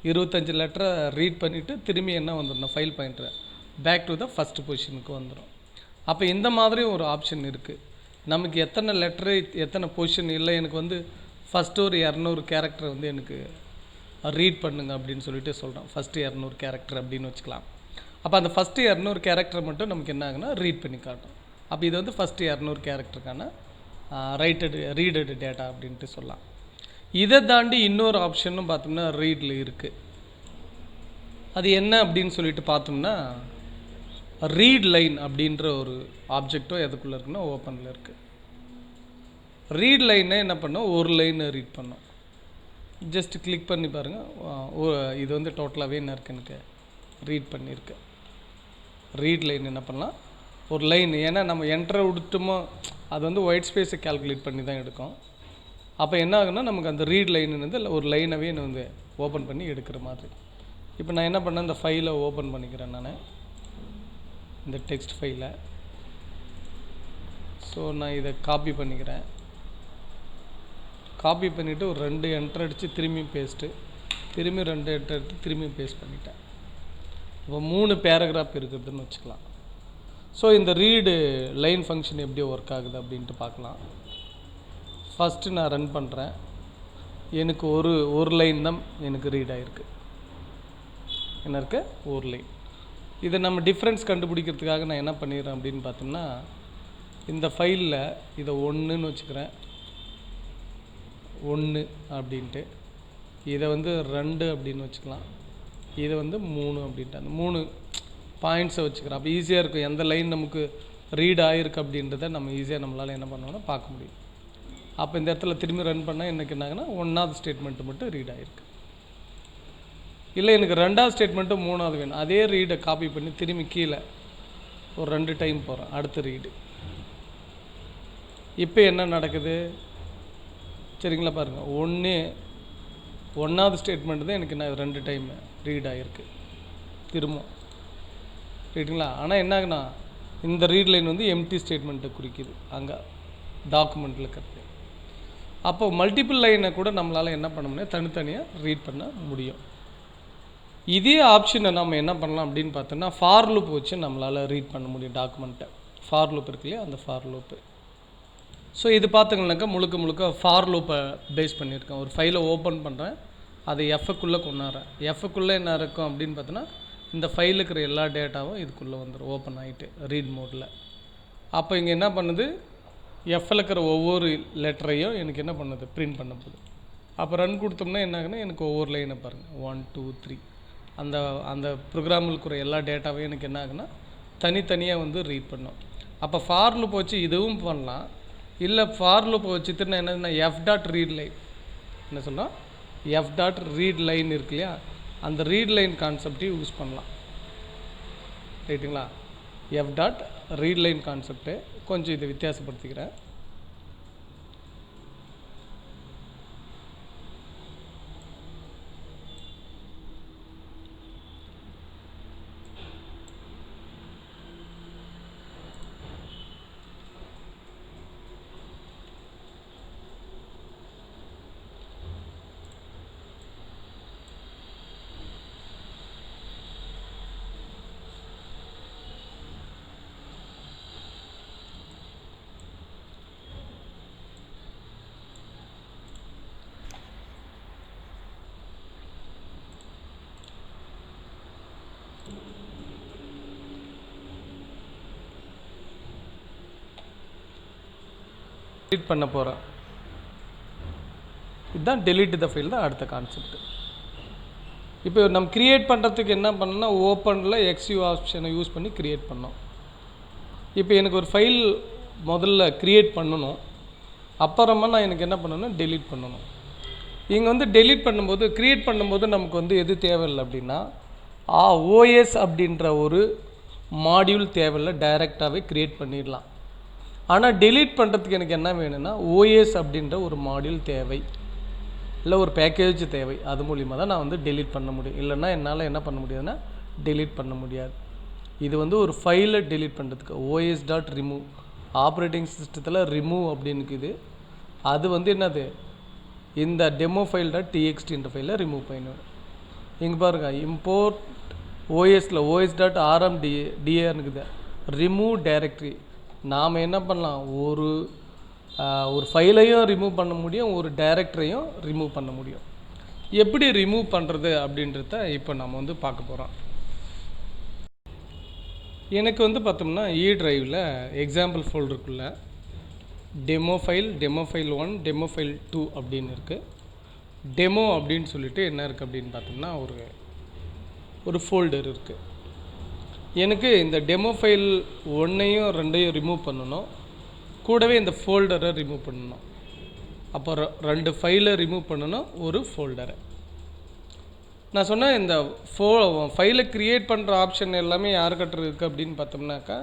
25 லெட்டரை ரீட் பண்ணிவிட்டு திரும்பி என்ன வந்துடணும் ஃபைல் பாயிண்டரை பேக் டு த ஃபஸ்ட்டு பொசிஷனுக்கு வந்துடும். அப்போ இந்த மாதிரி ஒரு ஆப்ஷன் இருக்குது. நமக்கு எத்தனை லெட்டரு எத்தனை பொசிஷன் இல்லை, எனக்கு வந்து ஃபஸ்ட்டு ஒரு 200 கேரக்டர் வந்து எனக்கு ரீட் பண்ணுங்க அப்படின்னு சொல்லிட்டு சொல்கிறோம். ஃபஸ்ட்டு 200 கேரக்டர் அப்படின்னு வச்சுக்கலாம். அப்போ அந்த ஃபஸ்ட்டு 200 கேரக்டர் மட்டும் நமக்கு என்ன ஆகுனா ரீட் பண்ணி காட்டும். அப்போ இது வந்து ஃபஸ்ட்டு 200 கேரக்டருக்கான ரீடடு டேட்டா அப்படின்ட்டு சொல்லலாம். இதை தாண்டி இன்னொரு ஆப்ஷனும் பார்த்தோம்னா ரீடில் இருக்குது. அது என்ன அப்படின்னு சொல்லிட்டு பார்த்தோம்னா ரீட் லைன் அப்படின்ற ஒரு ஆப்ஜெக்டும் எதுக்குள்ளே இருக்குன்னா ஓப்பனில் இருக்குது. ரீட் லைனை என்ன பண்ணோம், ஒரு லைனை ரீட் பண்ணோம். ஜஸ்ட் கிளிக் பண்ணி பாருங்கள், இது வந்து டோட்டலாகவே என்ன இருக்குது எனக்கு ரீட் பண்ணியிருக்கு. ரீட் லைன் என்ன பண்ணலாம் ஒரு லைன், ஏன்னா நம்ம என்ட்ரை விட்டுமோ அது வந்து ஒயிட் ஸ்பேஸை கால்குலேட் பண்ணி தான் எடுக்கும். அப்போ என்ன ஆகுன்னா நமக்கு அந்த ரீட் லைன் வந்து ஒரு லைனவே நான் வந்து ஓப்பன் பண்ணி எடுக்கிற மாதிரி. இப்போ நான் என்ன பண்ணேன், இந்த ஃபைலை ஓப்பன் பண்ணிக்கிறேன் நான், இந்த டெக்ஸ்ட் ஃபைலை. ஸோ நான் இதை காப்பி பண்ணிக்கிறேன். காப்பி பண்ணிவிட்டு ஒரு 2 என்ட்ரு அடித்து திரும்பியும் பேஸ்ட்டு, திரும்பி 2 என்ட்ரு எடுத்து திரும்பியும் பேஸ்ட் பண்ணிட்டேன். இப்போ 3 பேராகிராஃப் இருக்குதுன்னு வச்சுக்கலாம். ஸோ இந்த ரீடு லைன் ஃபங்க்ஷன் எப்படி ஒர்க் ஆகுது அப்படின்ட்டு பார்க்கலாம். ஃபஸ்ட்டு நான் ரன் பண்ணுறேன். எனக்கு ஒரு லைன் தான் எனக்கு ரீட் ஆகிருக்கு. என்ன இருக்கு, ஒரு லைன். இதை நம்ம டிஃப்ரென்ஸ் கண்டுபிடிக்கிறதுக்காக நான் என்ன பண்ணிடுறேன் அப்படின்னு பார்த்தோம்னா, இந்த ஃபைலில் இதை 1ன்னு வச்சுக்கிறேன், 1 அப்படின்ட்டு. இதை வந்து 2 அப்படின்னு வச்சுக்கலாம், இதை வந்து 3 அப்படின்ட்டு. அந்த 3 பாயிண்ட்ஸை வச்சுக்கிறேன். அப்போ ஈஸியாக இருக்கும், எந்த லைன் நமக்கு ரீட் ஆகிருக்கு அப்படின்றத நம்ம ஈஸியாக நம்மளால் என்ன பண்ணோம்னா பார்க்க முடியும். அப்போ இந்த இடத்துல திரும்பி ரன் பண்ணால் எனக்கு என்னாகுன்னா 1வது ஸ்டேட்மெண்ட்டு மட்டும் ரீட் ஆகிருக்கு. இல்லை எனக்கு 2வது ஸ்டேட்மெண்ட்டும் 3வது வேணும், அதே ரீடை காப்பி பண்ணி திரும்பி கீழே ஒரு 2 டைம் போகிறேன், அடுத்த ரீடு. இப்போ என்ன நடக்குது சரிங்களா பாருங்கள், 1வது ஸ்டேட்மெண்ட் தான் எனக்கு என்ன 2 டைம் ரீட் ஆகிருக்கு திரும்ப, ரைட்டுங்களா. ஆனால் என்ன ஆகுனா இந்த ரீட் லைன் வந்து எம்டி ஸ்டேட்மெண்ட்டை குறிக்குது அங்கே டாக்குமெண்ட்டில் இருக்கிறது. அப்போ மல்டிபிள் லைனை கூட நம்மளால் என்ன பண்ண முடியும், தனித்தனியாக ரீட் பண்ண முடியும். இதே ஆப்ஷனை நம்ம என்ன பண்ணலாம் அப்படின்னு பார்த்தோம்னா ஃபார் லூப் வச்சு நம்மளால் ரீட் பண்ண முடியும் டாக்குமெண்ட்டை. ஃபார் லூப் இருக்கு இல்லையா, அந்த ஃபார் லூப்பு. ஸோ இது பார்த்திங்கனாக்கா முழுக்க ஃபார் லூப்பை பேஸ் பண்ணியிருக்கேன். ஒரு ஃபைலை ஓப்பன் பண்ணுறேன், அதை எஃப்க்குள்ளே கொண்டாடுறேன். எஃப்க்குள்ளே என்ன இருக்கும் அப்படின்னு பார்த்தோன்னா இந்த ஃபைலுக்கு இருக்கிற எல்லா டேட்டாவும் இதுக்குள்ளே வந்துடும் ஓப்பன் ஆகிட்டு ரீட் மோடில். அப்போ இங்கே என்ன பண்ணுது, எஃப்ல இருக்கிற ஒவ்வொரு லெட்டரையும் எனக்கு என்ன பண்ணுது பிரிண்ட் பண்ண போகுது. அப்போ ரன் கொடுத்தோம்னா என்ன ஆகுனா எனக்கு ஒவ்வொரு லைனை பாருங்கள் 1 2 3 அந்த ப்ரோக்ராமில் இருக்கிற எல்லா டேட்டாவையும் எனக்கு என்ன ஆகுனா தனித்தனியாக வந்து ரீட் பண்ணும். அப்போ ஃபார் லூப் வச்சு இதுவும் பண்ணலாம், இல்லை ஃபார் லூப்பை வச்சுட்டு நான் என்ன எஃப் டாட் ரீட் லைன் என்ன சொல்லலாம், எஃப் டாட் ரீட் லைன் இருக்கு இல்லையா, அந்த ரீட் லைன் கான்செப்டையும் யூஸ் பண்ணலாம், ரைட்டுங்களா. F dot read line concept கொஞ்சம் இதை வித்தியாசப்படுத்திக்கிறேன். டெலிட் பண்ண போகிறேன். இதுதான் டெலிட் த ஃபைல் தான் அடுத்த கான்செப்ட். இப்போ நம்ம க்ரியேட் பண்ணுறதுக்கு என்ன பண்ணோம்னா ஓப்பனில் எக்ஸ்யூ ஆப்ஷனை யூஸ் பண்ணி க்ரியேட் பண்ணோம். இப்போ எனக்கு ஒரு ஃபைல் முதல்ல க்ரியேட் பண்ணணும், அப்புறமா நான் எனக்கு என்ன பண்ணணும் டெலிட் பண்ணணும். இங்கே வந்து டெலிட் பண்ணும்போது க்ரியேட் பண்ணும்போது நமக்கு வந்து எது தேவையில்லை அப்படின்னா ஓஎஸ் அப்படின்ற ஒரு மாடியூல் தேவையில்லை, டைரெக்டாகவே க்ரியேட் பண்ணிடலாம். ஆனால் டெலீட் பண்ணுறதுக்கு எனக்கு என்ன வேணும்னா ஓஎஸ் அப்படின்ற ஒரு மாடியூல் தேவை. இல்லை ஒரு பேக்கேஜ் தேவை, அது மூலிமா தான் நான் வந்து டெலீட் பண்ண முடியும். இல்லைன்னா என்னால் என்ன பண்ண முடியாதுன்னா டெலீட் பண்ண முடியாது. இது வந்து ஒரு ஃபைலை டெலீட் பண்ணுறதுக்கு os.remove ஆப்ரேட்டிங் சிஸ்டத்தில் ரிமூவ் அப்படின்னு இருக்குது. அது வந்து என்னது, இந்த டெமோ ஃபைல் .txt ஃபைலை ரிமூவ் பண்ணிடும். இங்கே பாருங்கள், இம்போர்ட் ஓஎஸில் os.rmdir இருக்குது, ரிமூவ் டைரக்டரி. நாம் என்ன பண்ணலாம், ஒரு ஃபைலையும் ரிமூவ் பண்ண முடியும், ஒரு டைரக்டரையும் ரிமூவ் பண்ண முடியும். எப்படி ரிமூவ் பண்ணுறது அப்படின்றத இப்போ நம்ம வந்து பார்க்க போகிறோம். எனக்கு வந்து பார்த்தோம்னா டிரைவில் எக்ஸாம்பிள் ஃபோல்டருக்குள்ளே டெமோ ஃபைல் 1 டெமோ ஃபைல் 2 அப்படின்னு இருக்குது. டெமோ அப்படின்னு சொல்லிட்டு என்ன இருக்குது அப்படின்னு பார்த்தோம்னா ஒரு ஃபோல்டர் இருக்குது. எனக்கு இந்த டெமோ ஃபைல் 1ஐயும் 2ஐயும் ரிமூவ் பண்ணணும், கூடவே இந்த ஃபோல்டரை ரிமூவ் பண்ணணும். அப்போ 2 ஃபைலை ரிமூவ் பண்ணணும், ஒரு ஃபோல்டரை. நான் சொன்னேன், இந்த ஃபைலை க்ரியேட் பண்ணுற ஆப்ஷன் எல்லாமே யாருக்கிட்ட இருக்குது அப்படின்னு பார்த்தோம்னாக்கா,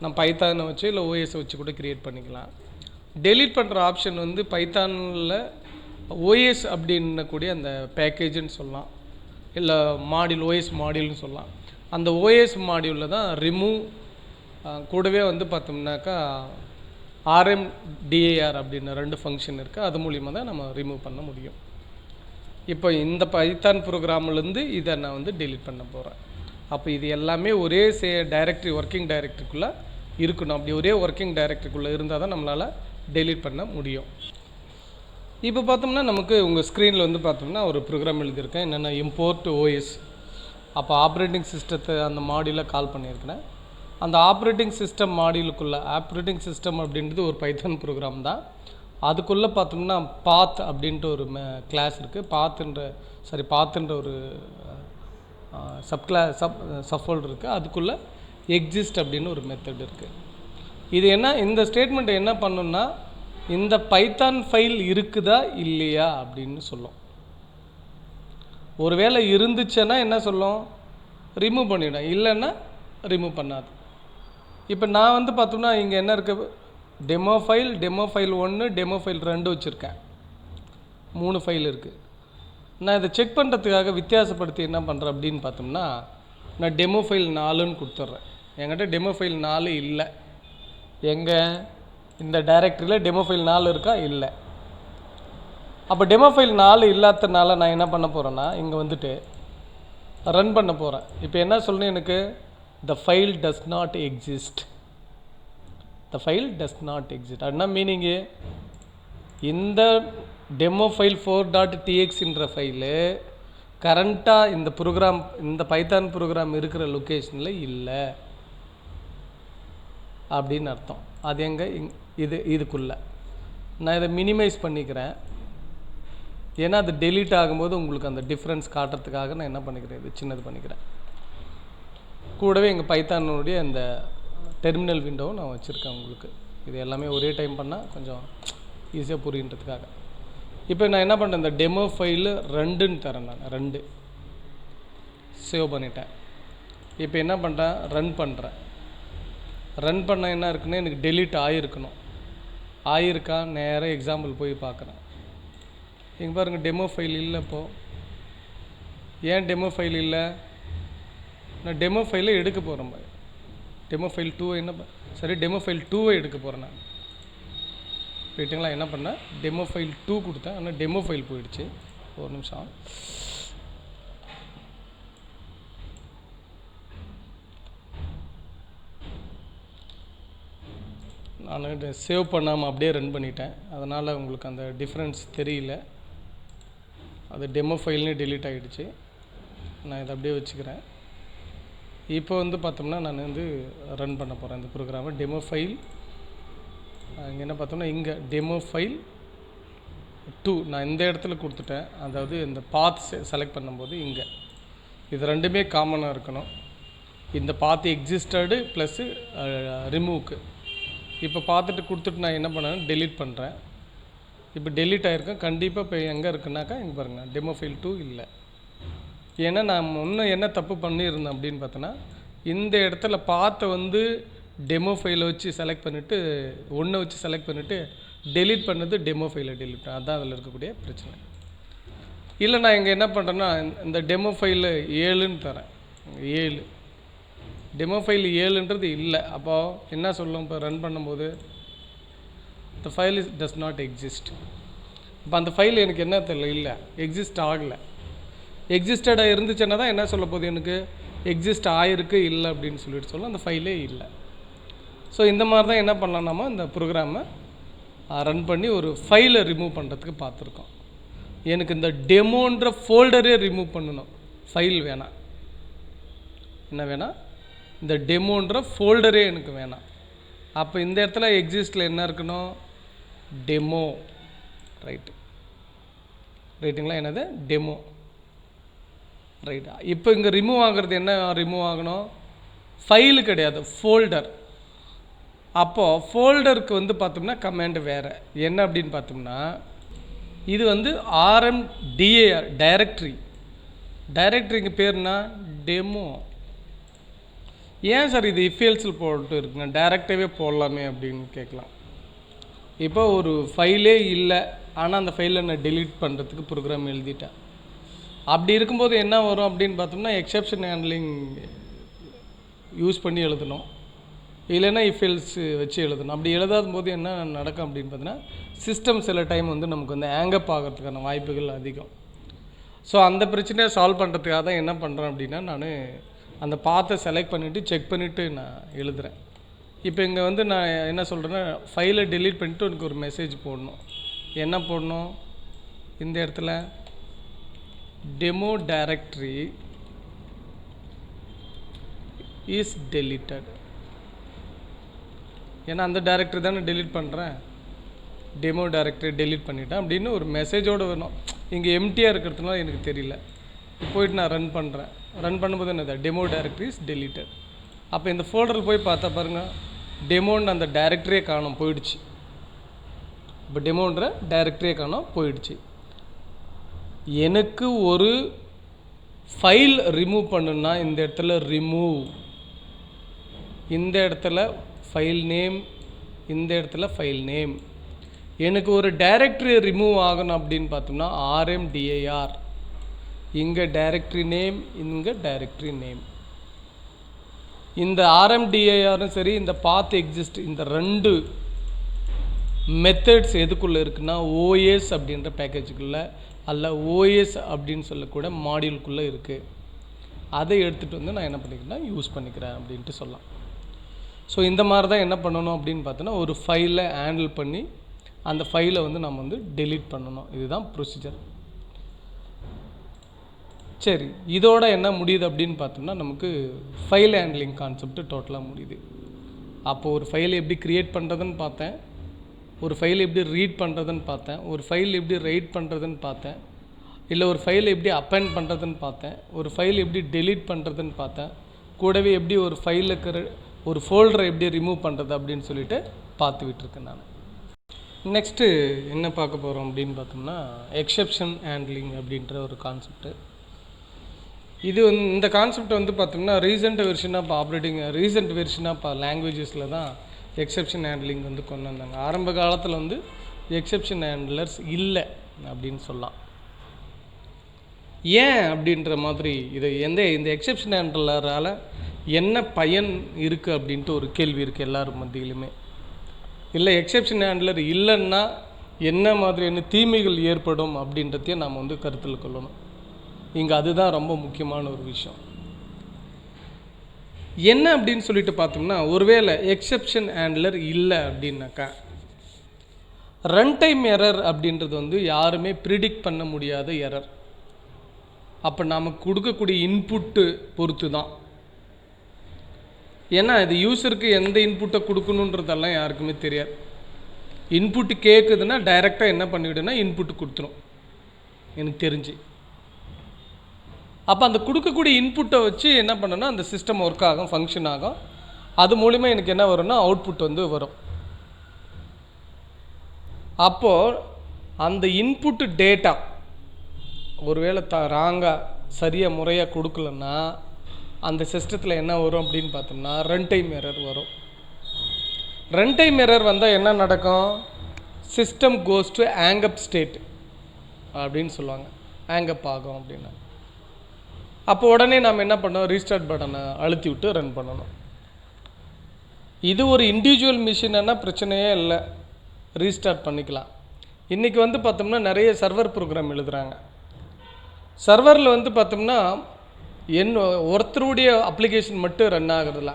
நான் பைத்தானை வச்சு இல்லை ஓஎஸை வச்சு கூட க்ரியேட் பண்ணிக்கலாம். டெலீட் பண்ணுற ஆப்ஷன் வந்து பைத்தானில் ஓஎஸ் அப்படின்னக்கூடிய அந்த பேக்கேஜுன்னு சொல்லலாம், இல்லை மாடியூல் ஓஎஸ் மாடியூல்னு சொல்லலாம். அந்த ஓஎஸ் மாடியூலில் தான் ரிமூவ், கூடவே வந்து பார்த்தோம்னாக்கா RMDIR அப்படின்னு 2 ஃபங்க்ஷன் இருக்குது. அது மூலிமா தான் நம்ம ரிமூவ் பண்ண முடியும். இப்போ இந்த பைத்தான் ப்ரோக்ராம்லேருந்து இதை நான் வந்து டெலீட் பண்ண போகிறேன். அப்போ இது எல்லாமே ஒரே டைரக்டரி, ஒர்க்கிங் டைரக்டரிக்குள்ளே இருக்கணும். அப்படி ஒரே ஒர்க்கிங் டைரக்டரிக்குள்ளே இருந்தால் தான் நம்மளால் டெலீட் பண்ண முடியும். இப்போ பார்த்தோம்னா நமக்கு உங்கள் ஸ்க்ரீனில் வந்து பார்த்தோம்னா ஒரு ப்ரோக்ராம் எழுதியிருக்கேன், என்னென்னா இம்போர்ட் ஓஎஸ். அப்போ ஆப்ரேட்டிங் சிஸ்டத்தை அந்த மாடியூலை கால் பண்ணியிருக்கிறேன். அந்த ஆப்ரேட்டிங் சிஸ்டம் மாடியூலுக்குள்ளே, ஆப்ரேட்டிங் சிஸ்டம் அப்படின்றது ஒரு பைத்தான் ப்ரோக்ராம் தான். அதுக்குள்ளே பார்த்தோம்னா பாத் அப்படின்ட்டு ஒரு கிளாஸ் இருக்குது. பாத்துன்ற ஒரு சப்ஃபோல்டர் இருக்குது. அதுக்குள்ளே எக்ஸிஸ்ட் அப்படின்னு ஒரு மெத்தட் இருக்குது. இது என்ன, இந்த ஸ்டேட்மெண்ட் என்ன பண்ணணும்னா, இந்த பைத்தான் ஃபைல் இருக்குதா இல்லையா அப்படின்னு சொல்லும். ஒருவேளை இருந்துச்சுன்னா என்ன சொல்லும், ரிமூவ் பண்ணிவிடும், இல்லைன்னா ரிமூவ் பண்ணாது. இப்போ நான் வந்து பார்த்தோம்னா இங்கே என்ன இருக்குது, டெமோ ஃபைல் 1 டெமோ ஃபைல் 2 வச்சுருக்கேன், 3 ஃபைல் இருக்குது. நான் இதை செக் பண்ணுறதுக்காக வித்தியாசப்படுத்தி என்ன பண்ணுறேன் அப்படின்னு பார்த்தோம்னா, நான் டெமோ ஃபைல் 4ன்னு கொடுத்துட்றேன். என்கிட்ட டெமோ ஃபைல் 4 இல்லை. எங்கே, இந்த டைரக்டரியில் டெமோ ஃபைல் 4 இருக்கா, இல்லை. அப்போ டெமோ ஃபைல் 4 இல்லாததுனால நான் என்ன பண்ண போகிறேன்னா, இங்கே வந்துட்டு ரன் பண்ண போகிறேன். இப்போ என்ன சொல்லணும் எனக்கு, the file does not exist. The file does not exist. என்ன மீனிங்கு, இந்த டெமோ ஃபைல் 4.txன்ற ஃபைலு கரண்ட்டாக இந்த ப்ரோக்ராம், இந்த பைத்தான் ப்ரோக்ராம் இருக்கிற லொக்கேஷனில் இல்லை அப்படின்னு அர்த்தம். அது எங்கே, இதுக்குள்ளே நான் இதை மினிமைஸ் பண்ணிக்கிறேன். ஏன்னா அது டெலீட் ஆகும்போது உங்களுக்கு அந்த டிஃப்ரென்ஸ் காட்டுறதுக்காக நான் என்ன பண்ணிக்கிறேன், இது சின்னது பண்ணிக்கிறேன். கூடவே எங்கள் பைத்தானுடைய அந்த டெர்மினல் விண்டோவும் நான் வச்சுருக்கேன் உங்களுக்கு. இது எல்லாமே ஒரே டைம் பண்ணால் கொஞ்சம் ஈஸியாக புரியுன்றதுக்காக. இப்போ நான் என்ன பண்ணுறேன், இந்த டெமோ ஃபைலு 2ன்னு தரேன், நான் 2 சேவ் பண்ணிட்டேன். இப்போ என்ன பண்ணுறேன், ரன் பண்ணுறேன். ரன் பண்ண என்ன இருக்குன்னு, எனக்கு டெலீட் ஆகிருக்கா, நேராக எக்ஸாம்பிள் போய் பார்க்குறேன். இங்கே பாருங்கள், டெமோ ஃபைல் இல்லை. இப்போது ஏன் டெமோ ஃபைல் இல்லை, நான் டெமோ ஃபைலை எடுக்க போகிறேன். டெமோ ஃபைல் 2 டெமோ ஃபைல் 2 எடுக்க போகிறேன் நான். போயிட்டுங்களா, என்ன பண்ணேன், டெமோ ஃபைல் 2 கொடுத்தேன், ஆனால் டெமோ ஃபைல் போயிடுச்சு. ஒரு நிமிஷம், நான் சேவ் பண்ணாமல் அப்படியே ரன் பண்ணிட்டேன். அதனால் உங்களுக்கு அந்த டிஃப்ரென்ஸ் தெரியல. அது டெமோ ஃபைல்னு டெலீட் ஆகிடுச்சு. நான் இதை அப்படியே வச்சுக்கிறேன். இப்போ வந்து பார்த்தோம்னா நான் வந்து ரன் பண்ண போகிறேன் இந்த ப்ரோக்ராமை. டெமோ ஃபைல் இங்கே என்ன பார்த்தோம்னா, இங்கே டெமோ ஃபைல் 2 நான் இந்த இடத்துல கொடுத்துட்டேன். அதாவது இந்த பாத் செலக்ட் பண்ணும்போது இங்கே இது ரெண்டுமே காமனாக இருக்கணும். இந்த பாத் எக்ஸிஸ்டடு ப்ளஸ்ஸு ரிமூவ்க்கு. இப்போ பார்த்துட்டு கொடுத்துட்டு நான் என்ன பண்ணேன், டெலீட் பண்ணுறேன். இப்போ டெலீட் ஆகிருக்கேன். கண்டிப்பாக இப்போ எங்கே இருக்குனாக்கா இங்கே பாருங்கள், டெமோ ஃபைல் 2 இல்லை. ஏன்னா நான் இன்னும் என்ன தப்பு பண்ணியிருந்தேன் அப்படின்னு பார்த்தோன்னா, இந்த இடத்துல பாத்தை வந்து டெமோ ஃபைலை வச்சு செலக்ட் பண்ணிவிட்டு 1 வச்சு செலக்ட் பண்ணிவிட்டு டெலீட் பண்ணது டெமோ ஃபைலை டெலீட் பண்ண. அதுதான் அதில் இருக்கக்கூடிய பிரச்சனை. இல்லை நான் இங்கே என்ன பண்ணுறேன்னா இந்த டெமோ ஃபைலு 7ன்னு தரேன். 7 டெமோ ஃபைல் 7ன்றது இல்லை. அப்போது என்ன சொல்லும் இப்போ ரன் பண்ணும்போது the file does not exist. இப்போ அந்த ஃபைல் எனக்கு என்ன தெரியல, இல்லை எக்ஸிஸ்ட் ஆகலை. எக்ஸிஸ்டடாக இருந்துச்சுன்னா தான் என்ன சொல்ல போகுது, எனக்கு எக்ஸிஸ்ட் ஆகிருக்கு இல்லை அப்படின்னு சொல்லிட்டு சொல்ல அந்த ஃபைலே இல்லை. ஸோ இந்த மாதிரி தான் என்ன பண்ணலாம், நம்ம இந்த ப்ரோக்ராமை ரன் பண்ணி ஒரு ஃபைலை ரிமூவ் பண்ணுறதுக்கு பார்த்துருக்கோம். எனக்கு இந்த டெமோன்ற ஃபோல்டரே ரிமூவ் பண்ணணும், ஃபைல் வேணாம். என்ன வேணாம், இந்த டெமோன்ற ஃபோல்டரே எனக்கு வேணாம். அப்போ இந்த இடத்துல எக்ஸிஸ்டில் என்ன இருக்கணும், டெமோ. ரைட்டுங்களா, என்னது டெமோ. ரைட்டா. இப்போ இங்கே ரிமூவ் ஆகிறது என்ன ரிமூவ் ஆகணும், ஃபைலு கிடையாது, ஃபோல்டர். அப்போது ஃபோல்டருக்கு வந்து பார்த்தோம்னா கமாண்ட் வேறு என்ன அப்படின்னு பார்த்தோம்னா, இது வந்து RMDAR டைரக்டரிங்க பேர்னா டெமோ. ஏன் சார் இது இஃபெல்ஸில் போட்டு இருக்குங்க, டைரக்டாகவே போடலாமே அப்படின்னு கேட்கலாம். இப்போ ஒரு ஃபைலே இல்லை, ஆனால் அந்த ஃபைலை நான் டெலீட் பண்ணுறதுக்கு ப்ரோக்ராம் எழுதிட்டேன். அப்படி இருக்கும்போது என்ன வரும் அப்படின்னு பார்த்தோம்னா எக்ஸெப்ஷன் ஹேண்ட்லிங் யூஸ் பண்ணி எழுதணும், இல்லைன்னா இஃபெல்ஸ் வச்சு எழுதணும். அப்படி எழுதாத போது என்ன நடக்கும் அப்படின்னு பார்த்தீங்கன்னா சிஸ்டம் சில டைம் வந்து நமக்கு வந்து ஹேங்கப் ஆகிறதுக்கான வாய்ப்புகள் அதிகம். ஸோ அந்த பிரச்சனையை சால்வ் பண்ணுறதுக்காக தான் என்ன பண்ணுறேன் அப்படின்னா, நான் அந்த பாத்தை செலக்ட் பண்ணிவிட்டு செக் பண்ணிவிட்டு நான் எழுதுகிறேன். இப்போ இங்கே வந்து நான் என்ன சொல்கிறேன்னா, ஃபைலை டெலீட் பண்ணிவிட்டு எனக்கு ஒரு மெசேஜ் போடணும். என்ன போடணும், இந்த இடத்துல டெமோ டைரக்டரி இஸ் டெலீட்டட். ஏன்னா அந்த டைரக்டரி தானே டெலீட் பண்ணுறேன், டெமோ டைரக்டரி டெலீட் பண்ணிட்டேன் அப்படின்னு ஒரு மெசேஜோடு வேணும். இங்கே எம்டியாக இருக்கிறதுனால எனக்கு தெரியல. போயிட்டு நான் ரன் பண்ணுறேன். ரன் பண்ணும்போது என்னது, டெமோ டைரக்டரி இஸ் டெலீட்டட். அப்போ இந்த ஃபோல்டரில் போய் பார்த்தா பாருங்கள், டெமோன்னு அந்த டைரக்டரியே காணோம், போயிடுச்சு. இப்போ டெமோன்ற டைரக்டரியே காணோம், போயிடுச்சு. எனக்கு ஒரு ஃபைல் ரிமூவ் பண்ணுன்னா இந்த இடத்துல ரிமூவ், இந்த இடத்துல ஃபைல் நேம், இந்த இடத்துல ஃபைல் நேம். எனக்கு ஒரு டைரக்டரி ரிமூவ் ஆகணும் அப்படின்னு பார்த்தோம்னா RMDAR, இங்கே டைரக்டரி நேம், இங்கே டைரக்டரி நேம். இந்த RMDARம் சரி, இந்த பாத் எக்ஸிஸ்ட், இந்த ரெண்டு மெத்தட்ஸ் எதுக்குள்ளே இருக்குன்னா OS அப்படின்ற பேக்கேஜுக்குள்ளே அல்ல OS அப்படின்னு சொல்லக்கூட மாடியூலுக்குள்ளே இருக்குது. அதை எடுத்துகிட்டு வந்து நான் என்ன பண்ணிக்கிறேன்னா யூஸ் பண்ணிக்கிறேன் அப்படின்ட்டு சொல்லலாம். ஸோ இந்த மாதிரி தான் என்ன பண்ணணும் அப்படின்னு பார்த்தோன்னா, ஒரு ஃபைலை ஹேண்டில் பண்ணி அந்த ஃபைலை வந்து நம்ம வந்து டெலீட் பண்ணணும். இதுதான் ப்ரொசீஜர். சரி, இதோட என்ன முடியுது அப்படின்னு பார்த்தோம்னா, நமக்கு ஃபைல் ஹேண்ட்லிங் கான்செப்ட் டோட்டலாக முடியுது. அப்போது ஒரு ஃபைலை எப்படி க்ரியேட் பண்ணுறதுன்னு பார்த்தேன், ஒரு ஃபைல் எப்படி ரீட் பண்ணுறதுன்னு பார்த்தேன், ஒரு ஃபைல் எப்படி ரைட் பண்ணுறதுன்னு பார்த்தேன், இல்லை ஒரு ஃபைல் எப்படி அப்பெண்ட் பண்ணுறதுன்னு பார்த்தேன், ஒரு ஃபைல் எப்படி டெலீட் பண்ணுறதுன்னு பார்த்தேன், கூடவே எப்படி ஒரு ஃபைலுக்கு ஒரு ஃபோல்டரை எப்படி ரிமூவ் பண்ணுறது அப்படின்னு சொல்லிட்டு பார்த்து விட்டுருக்கேன் நான். நெக்ஸ்ட்டு என்ன பார்க்க போகிறோம் அப்படின்னு பார்த்தோம்னா, எக்ஸெப்ஷன் ஹேண்ட்லிங் அப்படின்ற ஒரு கான்செப்ட்டு. இது வந்து இந்த கான்செப்ட் வந்து பார்த்தோம்னா ரீசெண்ட் வெர்ஷன் ஆஃப் லாங்குவேஜஸில் தான் எக்ஸெப்ஷன் ஹேண்ட்லிங் வந்து கொண்டு வந்தாங்க. ஆரம்ப காலத்தில் வந்து எக்ஸெப்ஷன் ஹேண்ட்லர்ஸ் இல்லை அப்படின்னு சொல்லலாம். ஏன் அப்படின்ற மாதிரி இந்த எக்ஸெப்ஷன் ஹேண்ட்லரால் என்ன பயன் இருக்குது அப்படின்ட்டு ஒரு கேள்வி இருக்குது எல்லாரும் மத்தியிலுமே. இல்லை எக்ஸெப்ஷன் ஹேண்ட்லர் இல்லைன்னா என்ன மாதிரியான தீமைகள் ஏற்படும் அப்படின்றதையும் நாம் வந்து கருத்தில் கொள்ளணும். இங்கே அதுதான் ரொம்ப முக்கியமான ஒரு விஷயம். என்ன அப்படின்னு சொல்லிட்டு பார்த்தோம்னா, ஒருவேளை எக்ஸெப்ஷன் ஹேண்ட்லர் இல்லை அப்படின்னாக்கா ரன் டைம் எரர் அப்படின்றது வந்து யாருமே ப்ரிடிக்ட் பண்ண முடியாத எரர். அப்போ நமக்கு கொடுக்கக்கூடிய இன்புட்டு பொறுத்து தான். ஏன்னா இது யூஸருக்கு எந்த இன்புட்டை கொடுக்கணுன்றதெல்லாம் யாருக்குமே தெரியாது. இன்புட்டு கேட்குதுன்னா டைரெக்டாக என்ன பண்ணிவிடுன்னா இன்புட்டு கொடுத்துரும் எனக்கு தெரிஞ்சு. அப்போ அந்த கொடுக்கக்கூடிய இன்புட்டை வச்சு என்ன பண்ணணும்னா அந்த சிஸ்டம் ஒர்க் ஆகும், ஃபங்க்ஷன் ஆகும். அது மூலிமா எனக்கு என்ன வரும்னா அவுட்புட் வந்து வரும். அப்போது அந்த இன்புட்டு டேட்டா ஒருவேளை ராங்காக சரியாக முறையாக கொடுக்கலன்னா அந்த சிஸ்டத்தில் என்ன வரும் அப்படின்னு பார்த்தோம்னா ரன் டைம் எரர் வரும். ரன் டைம் எரர் வந்தால் என்ன நடக்கும், system goes to hang up state அப்படின்னு சொல்லுவாங்க. ஹேங்கப் ஆகும் அப்படின்னா. அப்போ உடனே நாம் என்ன பண்ணோம், ரீஸ்டார்ட் பட்டனை அழுத்தி விட்டு ரன் பண்ணணும். இது ஒரு இண்டிவிஜுவல் மிஷின்னா பிரச்சனையே இல்லை, ரீஸ்டார்ட் பண்ணிக்கலாம். இன்றைக்கி வந்து பார்த்தோம்னா நிறைய சர்வர் ப்ரோக்ராம் எழுதுகிறாங்க. சர்வரில் வந்து பார்த்தோம்னா ஒருத்தருடைய அப்ளிகேஷன் மட்டும் ரன் ஆகுறதில்ல,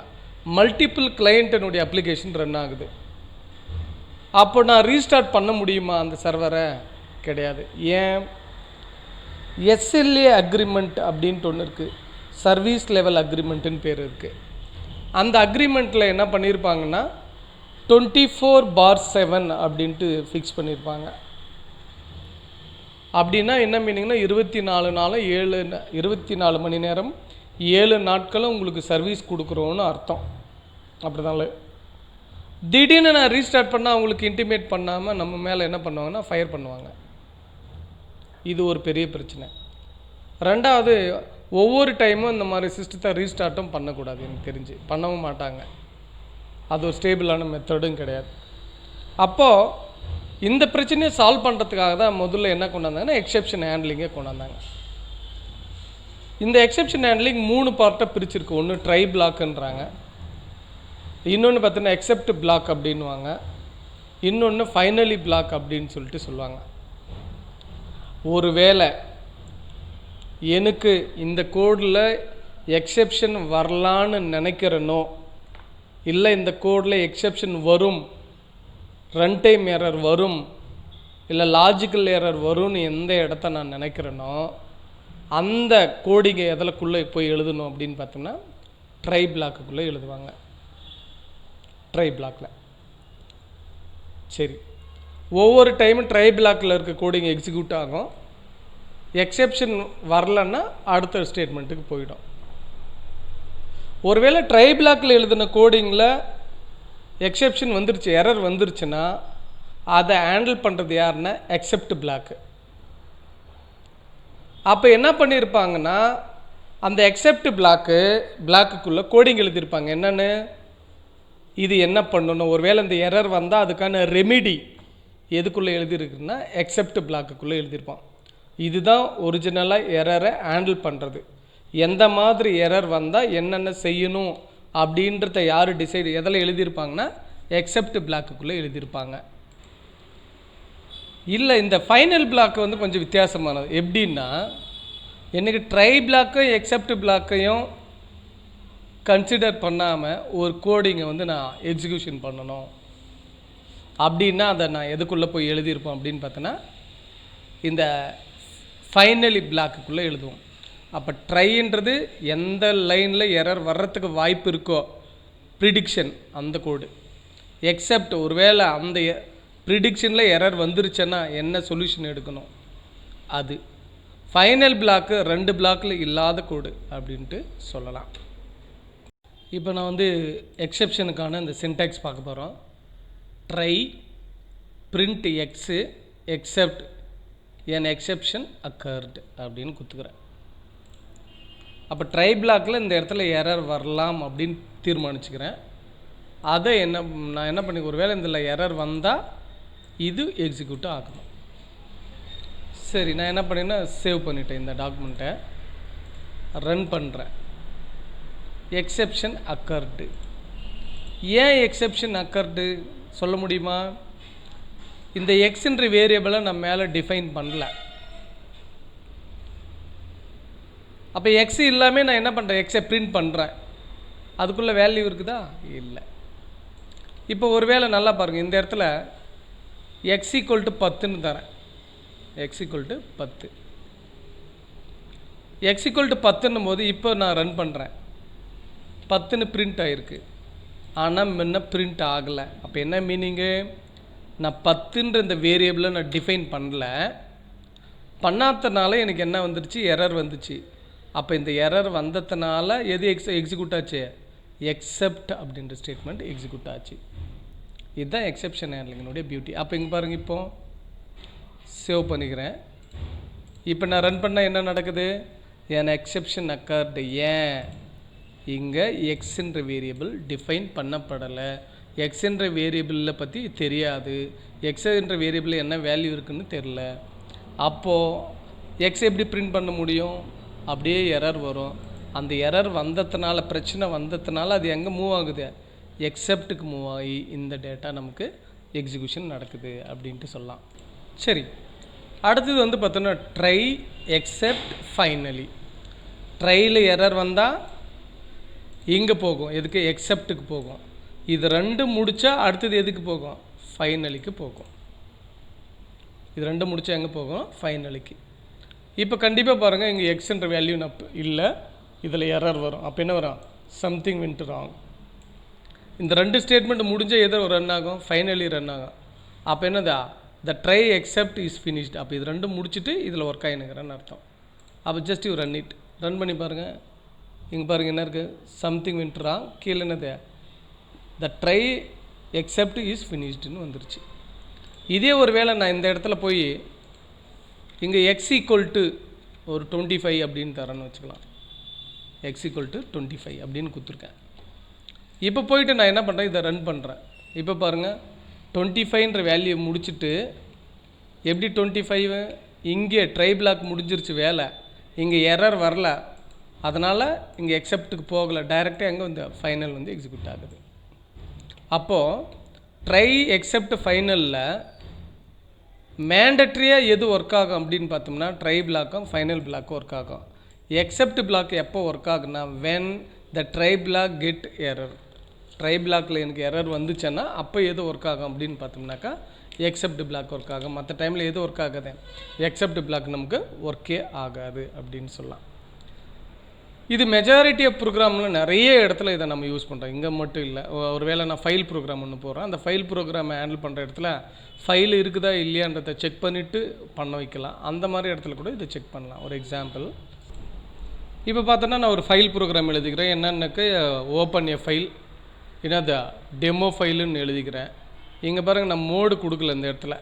மல்டிபிள் கிளையண்ட்டினுடைய அப்ளிகேஷன் ரன் ஆகுது. அப்போ நான் ரீஸ்டார்ட் பண்ண முடியுமா அந்த சர்வரை? கிடையாது. ஏன்? எஸ்எல்ஏ அக்ரிமெண்ட் அப்படின்ட்டு ஒன்று இருக்குது, சர்வீஸ் லெவல் அக்ரிமெண்ட்டுன்னு பேர் இருக்குது. அந்த அக்ரிமெண்ட்டில் என்ன பண்ணியிருப்பாங்கன்னா 24/7 அப்படின்ட்டு ஃபிக்ஸ் பண்ணியிருப்பாங்க. அப்படின்னா என்ன மீனிங்னா 24 நாளும் 24 மணி நேரம் 7 நாட்களும் உங்களுக்கு சர்வீஸ் கொடுக்குறோன்னு அர்த்தம். அப்படிதான்ல. திடீர்னு நான் ரீஸ்டார்ட் பண்ணால் அவங்களுக்கு இன்டிமேட் பண்ணாமல் நம்ம மேலே என்ன பண்ணுவாங்கன்னா ஃபயர் பண்ணுவாங்க. இது ஒரு பெரிய பிரச்சனை. ரெண்டாவது, ஒவ்வொரு டைமும் இந்த மாதிரி சிஸ்டத்தை ரீஸ்டார்ட்டும் பண்ணக்கூடாது, எனக்கு தெரிஞ்சு பண்ணவும் மாட்டாங்க. அது ஒரு ஸ்டேபிளான மெத்தடும் கிடையாது. அப்போது இந்த பிரச்சனையை சால்வ் பண்ணுறதுக்காக தான் முதல்ல என்ன கொண்டாந்தாங்கன்னா எக்ஸெப்ஷன் ஹேண்ட்லிங்கை கொண்டாந்தாங்க. இந்த எக்ஸெப்ஷன் ஹேண்ட்லிங் 3 பார்ட்டாக பிரிச்சிருக்கு. ஒன்று ட்ரை பிளாக்குன்றாங்க, இன்னொன்று பார்த்தீங்கன்னா எக்ஸெப்ட் பிளாக் அப்படின்வாங்க, இன்னொன்று ஃபைனலி பிளாக் அப்படின்னு சொல்லிட்டு சொல்லுவாங்க. ஒரு வேளை எனக்கு இந்த கோடில் எக்ஸெப்ஷன் வரலான்னு நினைக்கிறனோ, இல்லை இந்த கோடில் எக்ஸெப்ஷன் வரும், ரன் டைம் எரர் வரும், இல்லை லாஜிக்கல் எரர் வரும்னு எந்த இடத்த நான் நினைக்கிறேனோ அந்த கோடிங்கை எதிலக்குள்ளே போய் எழுதணும் அப்படின்னு பார்த்தோம்னா ட்ரை பிளாக்குள்ளே எழுதுவாங்க. ட்ரை பிளாக்கில் சரி, ஒவ்வொரு டைமும் ட்ரை பிளாக்கில் இருக்க கோடிங் எக்ஸிக்யூட் ஆகும். எக்ஸெப்ஷன் வரலன்னா அடுத்த ஸ்டேட்மெண்ட்டுக்கு போயிடும். ஒருவேளை ட்ரை பிளாக்கில் எழுதின கோடிங்கில் எக்ஸெப்ஷன் வந்துருச்சு, எரர் வந்துருச்சுன்னா அதை ஹேண்டில் பண்ணுறது யாருன்னா எக்ஸெப்ட் பிளாக்கு. அப்போ என்ன பண்ணியிருப்பாங்கன்னா அந்த எக்ஸெப்ட் பிளாக்குக்குள்ளே கோடிங் எழுதியிருப்பாங்க. என்னென்னு, இது என்ன பண்ணணும், ஒருவேளை இந்த எரர் வந்தால் அதுக்கான ரெமிடி எதுக்குள்ளே எழுதியிருக்குன்னா எக்ஸெப்ட் பிளாக்குள்ளே எழுதியிருப்பான். இதுதான் ஒரிஜினலாக எரரை ஹேண்டில் பண்ணுறது. எந்த மாதிரி எரர் வந்தால் என்னென்ன செய்யணும் அப்படின்றத யார் டிசைட் எதில் எழுதியிருப்பாங்கன்னா எக்ஸெப்ட் பிளாக்குள்ளே எழுதியிருப்பாங்க. இல்லை, இந்த ஃபைனல் பிளாக் வந்து கொஞ்சம் வித்தியாசமானது. எப்படின்னா, எனக்கு ட்ரை பிளாக்கையும் எக்ஸெப்ட் பிளாக்கையும் கன்சிடர் பண்ணாமல் ஒரு கோடிங்கை வந்து நான் எக்ஸிக்யூஷன் பண்ணணும் அப்படின்னா அதை நான் எதுக்குள்ளே போய் எழுதியிருப்போம் அப்படின்னு பார்த்தோன்னா இந்த ஃபைனலி பிளாக்குள்ளே எழுதுவோம். அப்போ ட்ரைன்றது எந்த லைனில் எரர் வர்றதுக்கு வாய்ப்பு இருக்கோ ப்ரிடிக்ஷன், அந்த கோடு. எக்ஸெப்ட் ஒருவேளை அந்த ப்ரிடிக்ஷனில் எரர் வந்துருச்சுன்னா என்ன சொல்யூஷன் எடுக்கணும் அது. ஃபைனல் பிளாக்கு 2 பிளாக்கில் இல்லாத கோடு அப்படின்ட்டு சொல்லலாம். இப்போ நான் வந்து எக்ஸெப்ஷனுக்கான இந்த சின்டாக்ஸ் பார்க்க போகிறோம். ட்ரை பிரிண்ட் எக்ஸு எக்ஸெப்ட் என் எக்ஸெப்ஷன் அக்கர்டு அப்படின்னு கொடுத்துக்கிறேன். அப்போ ட்ரை பிளாக்கில் இந்த இடத்துல எரர் வரலாம் அப்படின்னு தீர்மானிச்சுக்கிறேன். அதை நான் என்ன பண்ணி, ஒரு வேளை இதில் எரர் வந்தால் இது எக்ஸிக்யூட் ஆகணும். சரி, நான் என்ன பண்ணேன்னா சேவ் பண்ணிட்டேன் இந்த டாக்குமெண்ட்டை, ரன் பண்ணுறேன். Exception occurred. ஏன் எக்ஸெப்ஷன் அக்கர்டு சொல்ல முடியுமா? இந்த எக்ஸ்ன்ற வேரியபிளை நான் மேலே டிஃபைன் பண்ணல. அப்போ எக்ஸ் இல்லாமல் நான் என்ன பண்ணுறேன், எக்ஸை பிரிண்ட் பண்ணுறேன். அதுக்குள்ளே வேல்யூ இருக்குதா? இல்லை. இப்போ ஒரு வேளை நல்லா பாருங்கள், இந்த இடத்துல எக்ஸ் ஈக்குவல் டு 10ன்னு தரேன். X equal to 10. X equal to 10ன்னும் போது இப்போ நான் ரன் பண்ணுறேன். 10ன்னு பிரிண்ட் ஆகிருக்கு, ஆனால் முன்ன பிரிண்ட் ஆகலை. அப்போ என்ன மீனிங்கு, நான் 10ன்ற இந்த வேரியபிளை நான் டிஃபைன் பண்ணாதனால எனக்கு என்ன வந்துருச்சு, எரர் வந்துச்சு. அப்போ இந்த எரர் வந்ததுனால எது எக்ஸிக்யூட் ஆச்சு, எக்ஸெப்ட் அப்படின்ற ஸ்டேட்மெண்ட் எக்ஸிக்யூட் ஆச்சு. இதுதான் எக்ஸெப்ஷன் ஹேண்ட்லிங்கினுடைய பியூட்டி. அப்போ இங்கே பாருங்கள், இப்போ சேவ் பண்ணிக்கிறேன். இப்போ நான் ரன் பண்ணால் என்ன நடக்குது, என் எக்ஸெப்ஷன் அக்கர்டு. ஏன், இங்கே எக்ஸ்ன்ற வேரியபிள் டிஃபைன் பண்ணப்படலை, எக்ஸ்ன்ற வேரியபிளில் பற்றி தெரியாது, எக்ஸ்ன்ற வேரியபிள் என்ன வேல்யூ இருக்குதுன்னு தெரில. அப்போது எக்ஸ் எப்படி பிரிண்ட் பண்ண முடியும்? அப்படியே எரர் வரும். அந்த எரர் வந்ததுனால, பிரச்சனை வந்ததுனால அது எங்கே மூவ் ஆகுது? எக்ஸெப்ட்டுக்கு மூவ் ஆகி இந்த டேட்டா நமக்கு எக்ஸிக்யூஷன் நடக்குது அப்படின்ட்டு சொல்லலாம். சரி, அடுத்தது வந்து பார்த்தோன்னா ட்ரை எக்ஸெப்ட் ஃபைனலி. ட்ரையில் எரர் வந்தால் இங்கே போகும், எதுக்கு? எக்ஸெப்ட்டுக்கு போகும். இது ரெண்டும் முடித்தா அடுத்தது எதுக்கு போகும்? ஃபைனலிக்கு போகும். இது ரெண்டும் முடித்தா எங்கே போகும்? ஃபைனலிக்கு. இப்போ கண்டிப்பாக பாருங்கள், இங்கே எக்ஸ்ன்ற வேல்யூ இல்லை, இதில் எரர் வரும். அப்போ என்ன வரும்? Something went wrong. இந்த ரெண்டு ஸ்டேட்மெண்ட் முடிஞ்சால் எதோ ரன் ஆகும்? ஃபைனலி ரன் ஆகும். அப்போ என்னதா? த ட்ரை எக்ஸெப்ட் இஸ் ஃபினிஷ்டு. அப்போ இது ரெண்டும் முடிச்சுட்டு இதில் ஒர்க் ஆகினுங்கிறன்னு அர்த்தம். அப்போ just you run it. Run பண்ணி பாருங்கள். இங்கே பாருங்கள் என்ன இருக்குது? Something went wrong. கீழே என்னது? த ட்ரை எக்ஸெப்ட் இஸ் ஃபினிஷ்டுன்னு வந்துருச்சு. இதே ஒரு வேளை நான் இந்த இடத்துல போய் இங்கே எக்ஸ் ஈக்குவல் டு ஒரு 25 அப்படின்னு தரேன்னு வச்சுக்கலாம். எக்ஸ் ஈக்குவல் டு 25 அப்படின்னு கொடுத்துருக்கேன். இப்போ போயிட்டு நான் என்ன பண்ணுறேன்? இதை ரன் பண்ணுறேன். இப்போ பாருங்கள், 25ன்ற வேல்யூ முடிச்சுட்டு எப்படி 25 இங்கே ட்ரை பிளாக் முடிஞ்சிருச்சு வேலை, இங்கே எரர் வரல, அதனால் இங்கே எக்ஸெப்ட்டுக்கு போகலை, டைரெக்டாக எங்கே வந்து ஃபைனல் வந்து எக்ஸிக்யூட் ஆகுது. அப்போது ட்ரை எக்ஸெப்ட் ஃபைனலில் மேண்டட்ரியாக எது ஒர்க் ஆகும் அப்படின்னு பார்த்தோம்னா ட்ரை பிளாக்கும் ஃபைனல் பிளாக்கும் ஒர்க் ஆகும். எக்ஸெப்ட் பிளாக் எப்போ ஒர்க் ஆகுனா when the try block get error. Try பிளாக்கில் எனக்கு எரர் வந்துச்சுன்னா அப்போ எது ஒர்க் ஆகும் அப்படின்னு பார்த்தோம்னாக்கா எக்ஸெப்ட் பிளாக் ஒர்க் ஆகும். மற்ற டைமில் எது ஒர்க் ஆகாது? எக்ஸெப்ட் பிளாக் நமக்கு ஒர்க்கே ஆகாது அப்படின்னு சொல்லலாம். இது மெஜாரிட்டி ஆஃப் ப்ரோக்ராமில் நிறைய இடத்துல இதை நம்ம யூஸ் பண்ணுறோம். இங்கே மட்டும் இல்லை. ஒருவேளை நான் ஃபைல் ப்ரோக்ராம் ஒன்று போடுறேன், அந்த ஃபைல் ப்ரோக்ராமை ஹேண்டில் பண்ணுற இடத்துல ஃபைல் இருக்குதா இல்லையான்றதை செக் பண்ணிவிட்டு பண்ண வைக்கலாம். அந்த மாதிரி இடத்துல கூட இதை செக் பண்ணலாம். ஒரு எக்ஸாம்பிள், இப்போ பார்த்தோன்னா நான் ஒரு ஃபைல் ப்ரோக்ராம் எழுதிக்கிறேன். என்னென்னக்கு ஓப்பன் எ ஃபைல், என்னது டெமோ ஃபைலுன்னு எழுதிக்கிறேன். இங்கே பாருங்கள், நான் மோடு கொடுக்கல இந்த இடத்துல,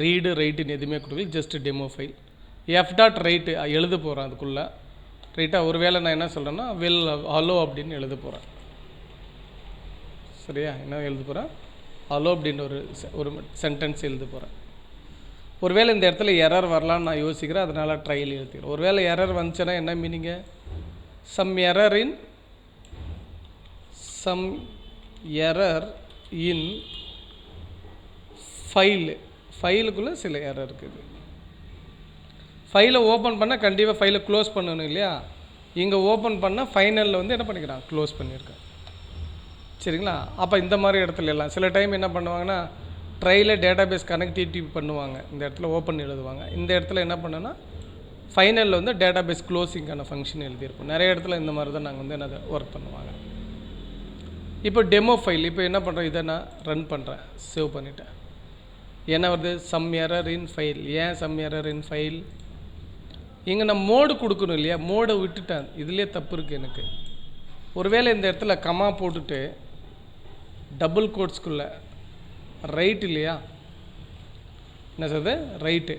ரீடு ரைட்டுன்னு எதுவுமே கொடுக்கல, ஜஸ்ட் டெமோ ஃபைல். f.write எழுத போகிறேன் அதுக்குள்ளே. ரைட்டாக ஒரு வேளை நான் என்ன சொல்கிறேன்னா ஹலோ அப்படின்னு எழுத போகிறேன். சரியா? என்ன எழுத போகிறேன்? ஹலோ அப்படின்னு ஒரு சென்டென்ஸ் எழுத போகிறேன். ஒருவேளை இந்த இடத்துல எரர் வரலான்னு நான் யோசிக்கிறேன், அதனால் ட்ரையல் எழுதிக்கிறேன். ஒருவேளை எரர் வந்துச்சுன்னா என்ன மீனிங்க? சம் எரர் இன் ஃபைலுக்குள்ளே சில எரர் இருக்குது. ஃபைலை ஓப்பன் பண்ணால் கண்டிப்பாக ஃபைலை க்ளோஸ் பண்ணணும் இல்லையா? இங்கே ஓப்பன் பண்ணால் ஃபைனலில் வந்து என்ன பண்ணிக்கிறான்? க்ளோஸ் பண்ணியிருக்கேன். சரிங்களா? அப்போ இந்த மாதிரி இடத்துல எல்லாம் சில டைம் என்ன பண்ணுவாங்கன்னா ட்ரையில் டேட்டாபேஸ் கனெக்டிவிட்டி பண்ணுவாங்க. இந்த இடத்துல ஓப்பன் எழுதுவாங்க. இந்த இடத்துல என்ன பண்ணோன்னா ஃபைனலில் வந்து டேட்டாபேஸ் க்ளோஸிங்கான ஃபங்க்ஷன் எழுதியிருப்போம். நிறைய இடத்துல இந்த மாதிரி தான் நாங்கள் வந்து என்ன ஒர்க் பண்ணுவாங்க. இப்போ டெமோ ஃபைல் இப்போ என்ன பண்ணுறேன்? இதை நான் ரன் பண்ணுறேன், சேவ் பண்ணிவிட்டேன். என்ன வருது? Some error in file. ஏன் சம் எரர் இன் ஃபைல்? இங்கே நான் மோடு கொடுக்கணும் இல்லையா? மோடை விட்டுட்டேன். இதுலேயே தப்பு இருக்குது எனக்கு. ஒருவேளை இந்த இடத்துல கமா போட்டுட்டு டபுள் கோட்ஸ்குள்ளே ரைட் இல்லையா? என்ன சொல்றது? ரைட்டு.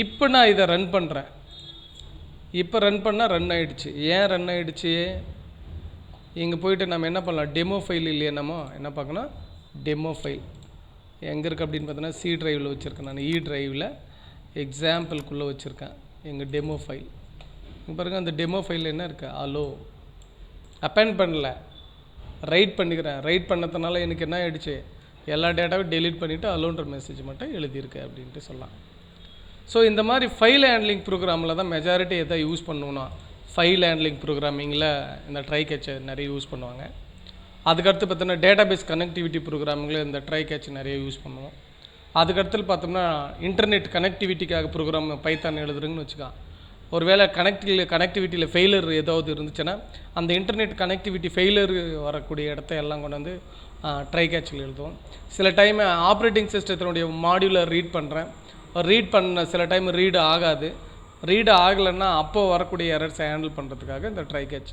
இப்போ நான் இதை ரன் பண்ணுறேன். இப்போ ரன் பண்ணால் ரன் ஆகிடுச்சு. ஏன் ரன் ஆகிடுச்சு? இங்கே போயிட்டு நம்ம என்ன பண்ணலாம்? டெமோ ஃபைல் இல்லையா? நம்ம என்ன பார்க்கணும்? டெமோ ஃபைல் எங்கே இருக்குது அப்படின்னு பார்த்தோன்னா சி ட்ரைவில் வச்சுருக்கேன். நான் இ ட்ரைவில் எக்ஸாம்பிள்குள்ளே வச்சுருக்கேன் எங்கள் டெமோ ஃபைல். இங்கே பாருங்கள், அந்த டெமோ ஃபைலில் என்ன இருக்குது? ஹலோ. அப்பெண்ட் பண்ணல, ரைட் பண்ணிக்கிறேன். ரைட் பண்ணதுனால எனக்கு என்ன ஆகிடுச்சு? எல்லா டேட்டாவும் டெலீட் பண்ணிவிட்டு அலோன்ற மெசேஜ் மட்டும் எழுதியிருக்கேன் அப்படின்ட்டு சொல்லலாம். ஸோ இந்த மாதிரி ஃபைல் ஹேண்ட்லிங் ப்ரோக்ராமில் தான் மெஜாரிட்டி எதை யூஸ் பண்ணுவோன்னா ஃபைல் ஹேண்ட்லிங் ப்ரோக்ராமிங்கில் இந்த ட்ரை கேட்சை நிறைய யூஸ் பண்ணுவாங்க. அதுக்கடுத்து பார்த்தோன்னா டேட்டாபேஸ் கனெக்டிவிட்டி ப்ரோக்ராமிங்கில் இந்த ட்ரை கேட்ச் நிறைய யூஸ் பண்ணுவோம். அதுக்கடுத்து பார்த்தோம்னா இன்டர்நெட் கனெக்டிவிட்டிக்காக ப்ரோக்ராம் பைத்தான் எழுதுறதுன்னு வச்சுக்கா. ஒரு வேளை கனெக்டிவிட்டியில் ஃபெயிலர் ஏதாவது இருந்துச்சுன்னா அந்த இன்டர்நெட் கனெக்டிவிட்டி ஃபெயிலர் வரக்கூடிய இடத்த எல்லாம் கொண்டு வந்து ட்ரை கேட்சில் எழுதுவோம். சில டைம் ஆப்ரேட்டிங் சிஸ்டத்தினுடைய மாடியூலை ரீட் பண்ண சில டைம் ரீடு ஆகாது. ரீடு ஆகலைன்னா அப்போது வரக்கூடிய எரர்ஸை ஹேண்டில் பண்ணுறதுக்காக இந்த ட்ரை கேட்ச்.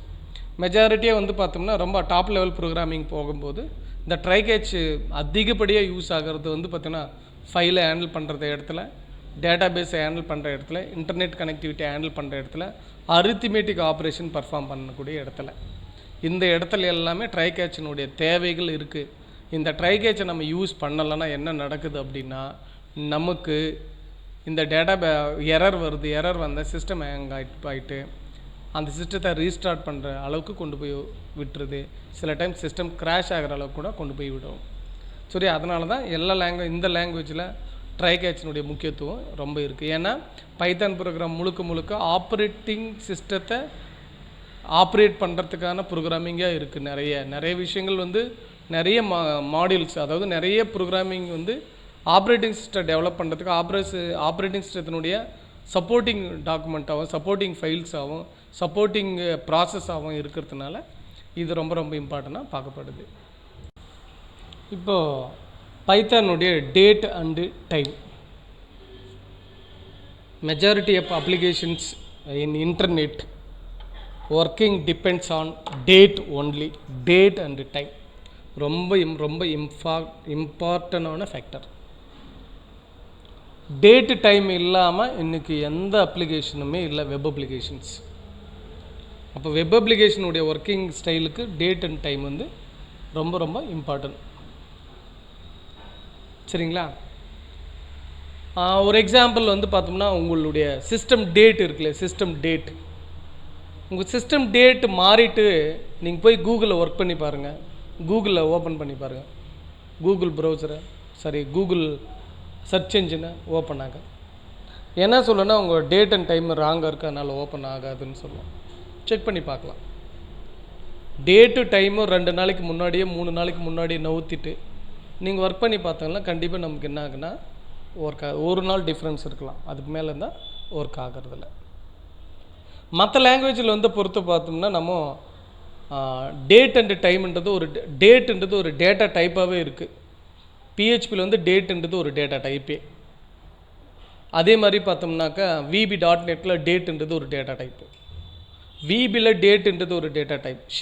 மெஜாரிட்டியாக வந்து பார்த்தோம்னா ரொம்ப டாப் லெவல் ப்ரோக்ராமிங் போகும்போது இந்த ட்ரை கேட்ச் அதிகப்படியாக யூஸ் ஆகிறது வந்து பார்த்தீங்கன்னா ஃபைலை ஹேண்டில் பண்ணுற இடத்துல, டேட்டாபேஸை ஹேண்டில் பண்ணுற இடத்துல, இன்டர்நெட் கனெக்டிவிட்டி ஹேண்டில் பண்ணுற இடத்துல, அரித்மெட்டிக் ஆப்ரேஷன் பர்ஃபார்ம் பண்ணக்கூடிய இடத்துல, இந்த இடத்துல எல்லாமே ட்ரை கேட்சினுடைய தேவைகள் இருக்குது. இந்த ட்ரை கேட்சை நம்ம யூஸ் பண்ணலைன்னா என்ன நடக்குது அப்படின்னா நமக்கு இந்த டேட்டா எரர் வருது, எரர் வந்தால் சிஸ்டம் ஹேங் ஆகிட்டு அந்த சிஸ்டத்தை ரீஸ்டார்ட் பண்ணுற அளவுக்கு கொண்டு போய் விட்டுருது. சில டைம் சிஸ்டம் கிராஷ் ஆகிற அளவுக்கு கூட கொண்டு போய் விடும். சரி, அதனால தான் எல்லா இந்த லாங்குவேஜில் ட்ரை கேட்சினுடைய முக்கியத்துவம் ரொம்ப இருக்குது. ஏன்னா பைத்தான் ப்ரோக்ராம் முழுக்க ஆப்ரேட்டிங் சிஸ்டத்தை ஆப்ரேட் பண்ணுறதுக்கான ப்ரோக்ராமிங்காக இருக்குது. நிறைய விஷயங்கள் வந்து நிறைய மாடியூல்ஸ், அதாவது நிறைய ப்ரோக்ராமிங் வந்து ஆப்ரேட்டிங் சிஸ்டம் டெவலப் பண்ணுறதுக்கு ஆப்ரேட்டிங் சிஸ்டத்தினுடைய சப்போர்ட்டிங் டாக்குமெண்ட்டாகவும் சப்போர்ட்டிங் ஃபைல்ஸாகவும் சப்போர்ட்டிங் ப்ராசஸாகவும் இருக்கிறதுனால இது ரொம்ப இம்பார்ட்டண்ட்டாக பார்க்கப்படுது. இப்போது பைத்தானுடைய date and time. Majority of applications in internet working depends on date only. Date and time ரொம்ப இம்பார்ட்டண்டான ஃபேக்டர். டேட்டு டைம் இல்லாமல் இன்றைக்கி எந்த அப்ளிகேஷனுமே இல்லை, வெப் அப்ளிகேஷன்ஸ். அப்போ வெப் அப்ளிகேஷனுடைய ஒர்க்கிங் ஸ்டைலுக்கு டேட் அண்ட் டைம் வந்து ரொம்ப இம்பார்ட்டன்ட். சரிங்களா? ஒரு எக்ஸாம்பிள் வந்து பார்த்தோம்னா, உங்களுடைய சிஸ்டம் டேட் இருக்குல்ல, சிஸ்டம் டேட், உங்கள் சிஸ்டம் டேட் மாறிட்டு நீங்கள் போய் கூகுளில் ஒர்க் பண்ணி பாருங்கள், கூகுளில் ஓப்பன் பண்ணி பாருங்கள், கூகுள் ப்ரௌசரை கூகுள் சர்ச் என்ஜினை ஓப்பன் ஆகாது. என்ன சொல்லணும்னா, உங்கள் டேட் அண்ட் டைம் ராங்காக இருக்குது, அதனால் ஓப்பன் ஆகாதுன்னு சொல்லலாம். செக் பண்ணி பார்க்கலாம். டேட்டு டைமும் 2 நாளைக்கு முன்னாடியே 3 நாளைக்கு முன்னாடியே நவுத்திட்டு நீங்கள் ஒர்க் பண்ணி பார்த்தாங்கன்னா கண்டிப்பாக நமக்கு என்ன ஆகுன்னா ஒரு நாள் டிஃப்ரென்ஸ் இருக்கலாம், அதுக்கு மேலே இருந்தால் ஒர்க் ஆகிறதில்ல. மற்ற லாங்குவேஜில் வந்து பொறுத்து பார்த்தோம்னா நம்ம டேட் அண்டு டைம்ன்றது ஒரு டேட்டா டைப்பாகவே இருக்குது. பிஹெச்பியில் வந்து டேட்டுன்றது ஒரு டேட்டா டைப்பே. அதே மாதிரி பார்த்தோம்னாக்கா VB.NETல டேட்டுன்றது ஒரு டேட்டா டைப்பு, VBயில் டேட்டுன்றது ஒரு டேட்டா டைப், C#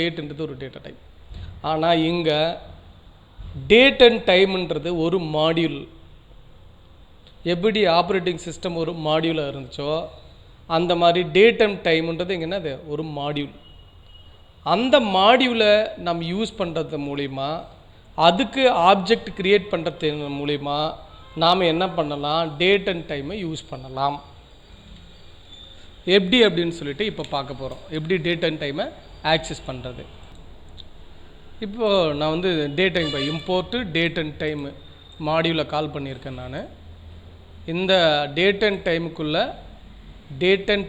டேட்டுன்றது ஒரு டேட்டா டைப். ஆனால் இங்கே டேட் அண்ட் டைம்ன்றது ஒரு மாடியூல். எப்படி ஆப்ரேட்டிங் சிஸ்டம் ஒரு மாடியூலாக இருந்துச்சோ அந்த மாதிரி டேட் அண்ட் டைம்ன்றது இங்கே என்னது ஒரு மாடியூல். அந்த மாடியூலை நம்ம யூஸ் பண்ணுறது மூலிமா, அதுக்கு ஆப்ஜெக்ட் க்ரியேட் பண்ணுறது மூலிமா நாம் என்ன பண்ணலாம், டேட் அண்ட் டைமை யூஸ் பண்ணலாம். எப்படி அப்படின்னு சொல்லிட்டு இப்போ பார்க்க போகிறோம், எப்படி டேட் அண்ட் டைமை ஆக்சஸ் பண்ணுறது. இப்போது நான் வந்து date time import date and time மாடியூலை கால் பண்ணியிருக்கேன். நான் இந்த டேட் அண்ட் டைமுக்குள்ளே டேட் அண்ட்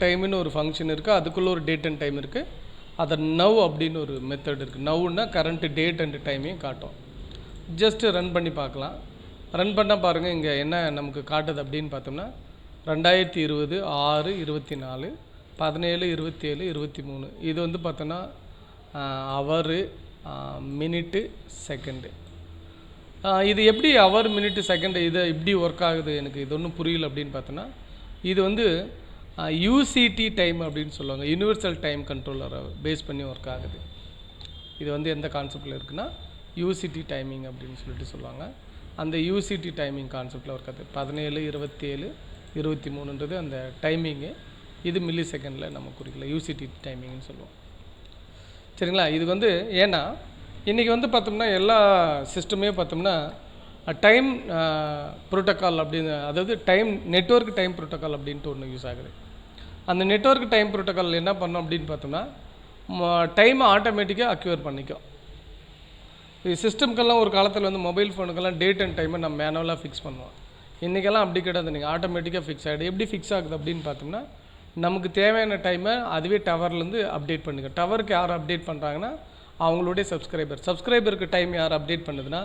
டைம்னு ஒரு ஃபங்க்ஷன் இருக்குது, அதுக்குள்ளே ஒரு டேட் அண்ட் டைம் இருக்குது. அதை நவ் அப்படின்னு ஒரு மெத்தட் இருக்குது. நவ்னா கரண்ட்டு டேட் அண்ட் டைமையும் காட்டும். ஜஸ்ட்டு ரன் பண்ணி பார்க்கலாம். ரன் பண்ணால் பாருங்கள், இங்கே என்ன நமக்கு காட்டுது அப்படின்னு பார்த்தோம்னா 2020 6/24 17/27/23. இது வந்து பார்த்தோன்னா ஹவரு, மினிட்டு, செகண்டு. இது எப்படி ஹவர், மினிட்டு, செகண்டு இது இப்படி ஒர்க் ஆகுது, எனக்கு இது ஒன்றும் புரியல அப்படின்னு பார்த்தோன்னா, இது வந்து யூசிடி டைம் அப்படின்னு சொல்லுவாங்க, யூனிவர்சல் டைம் கண்ட்ரோலரை பேஸ் பண்ணி ஒர்க் ஆகுது. இது வந்து எந்த கான்செப்டில் இருக்குன்னா யூசிடி டைமிங் அப்படின்னு சொல்லிட்டு சொல்லுவாங்க. அந்த யூசிடி டைமிங் கான்செப்டில் ஒர்க் ஆகுது. 17/27/23ன்றது அந்த டைமிங்கு. இது மில்லி செகண்டில் நம்ம குறிக்கல, யூசிடி டைமிங்னு சொல்லுவோம். சரிங்களா? இது வந்து ஏன்னா இன்றைக்கி வந்து பார்த்தோம்னா எல்லா சிஸ்டமே பார்த்தோம்னா டைம் ப்ரோட்டோக்கால் அப்படின்னு, அதாவது நெட்வொர்க் டைம் ப்ரோட்டோக்கால் அப்படின்ட்டு ஒன்று யூஸ் ஆகுது. அந்த நெட்வொர்க் டைம் ப்ரோட்டோக்கால் என்ன பண்ணோம் அப்படின்னு பார்த்தோம்னா டைமை ஆட்டோமேட்டிக்காக அக்யூர் பண்ணிக்கும். சிஸ்டம்க்கெல்லாம் ஒரு காலத்தில் வந்து மொபைல் ஃபோனுக்கெல்லாம் டேட் அண்ட் டைமை நம்ம மேனுவலாக ஃபிக்ஸ் பண்ணுவோம். இன்றைக்கெல்லாம் அப்படி கிடையாது, நீங்கள் ஆட்டோமேட்டிக்காக ஃபிக்ஸ் ஆகிடும். எப்படி ஃபிக்ஸ் ஆகுது அப்படின்னு பார்த்தோம்னா, நமக்கு தேவையான டைமை அதுவே டவர்லேருந்து அப்டேட் பண்ணிக்கும். டவருக்கு யார் அப்டேட் பண்ணுறாங்கன்னா அவங்களுடைய சப்ஸ்கிரைபருக்கு டைம் யார் அப்டேட் பண்ணுதுன்னா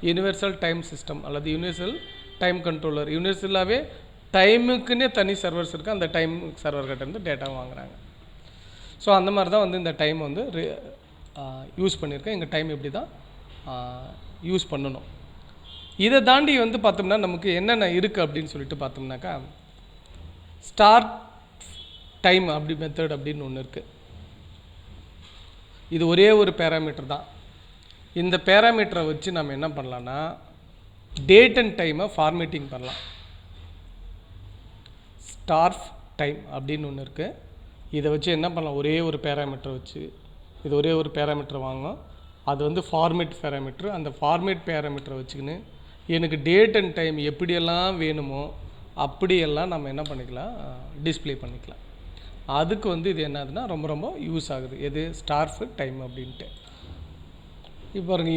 யூனிவர்சல் டைம் சிஸ்டம் அல்லது யூனிவர்சல் டைம் கண்ட்ரோலர். யூனிவர்சலாகவே டைமுக்குன்னே தனி சர்வர்ஸ் இருக்குது, அந்த டைம் சர்வர்கிட்ட இருந்து டேட்டா வாங்குகிறாங்க. ஸோ அந்த மாதிரி தான் வந்து இந்த டைம் வந்து யூஸ் பண்ணியிருக்கேன். எங்கள் டைம் எப்படி தான் யூஸ் பண்ணணும். இதை தாண்டி வந்து பார்த்தோம்னா நமக்கு என்னென்ன இருக்குது அப்படின்னு சொல்லிட்டு பார்த்தோம்னாக்கா, ஸ்டார்ட் டைம் அப்படி மெத்தட் அப்படின்னு ஒன்று இருக்குது. இது ஒரே ஒரு பேராமீட்டர் தான். இந்த பேராமீட்டரை வச்சு நம்ம என்ன பண்ணலான்னா டேட் அண்ட் டைமை ஃபார்மேட்டிங் பண்ணலாம். ஸ்டார்ட் டைம் அப்படின்னு ஒன்று இருக்குது. இதை வச்சு என்ன பண்ணலாம், ஒரே ஒரு பேராமீட்டரை வச்சு, இது ஒரே ஒரு பேராமீட்டர் வாங்கும், அது வந்து ஃபார்மேட் பேராமீட்டர். அந்த ஃபார்மேட் பேராமீட்டரை வச்சுக்கின்னு எனக்கு டேட் அண்ட் டைம் எப்படியெல்லாம் வேணுமோ அப்படியெல்லாம் நம்ம என்ன பண்ணிக்கலாம், டிஸ்பிளே பண்ணிக்கலாம். அதுக்கு வந்து இது என்னதுன்னா ரொம்ப ரொம்ப யூஸ் ஆகுது. எது ஸ்டார்ஃப் டைம் அப்படின்ட்டு. இப்போ பாருங்க,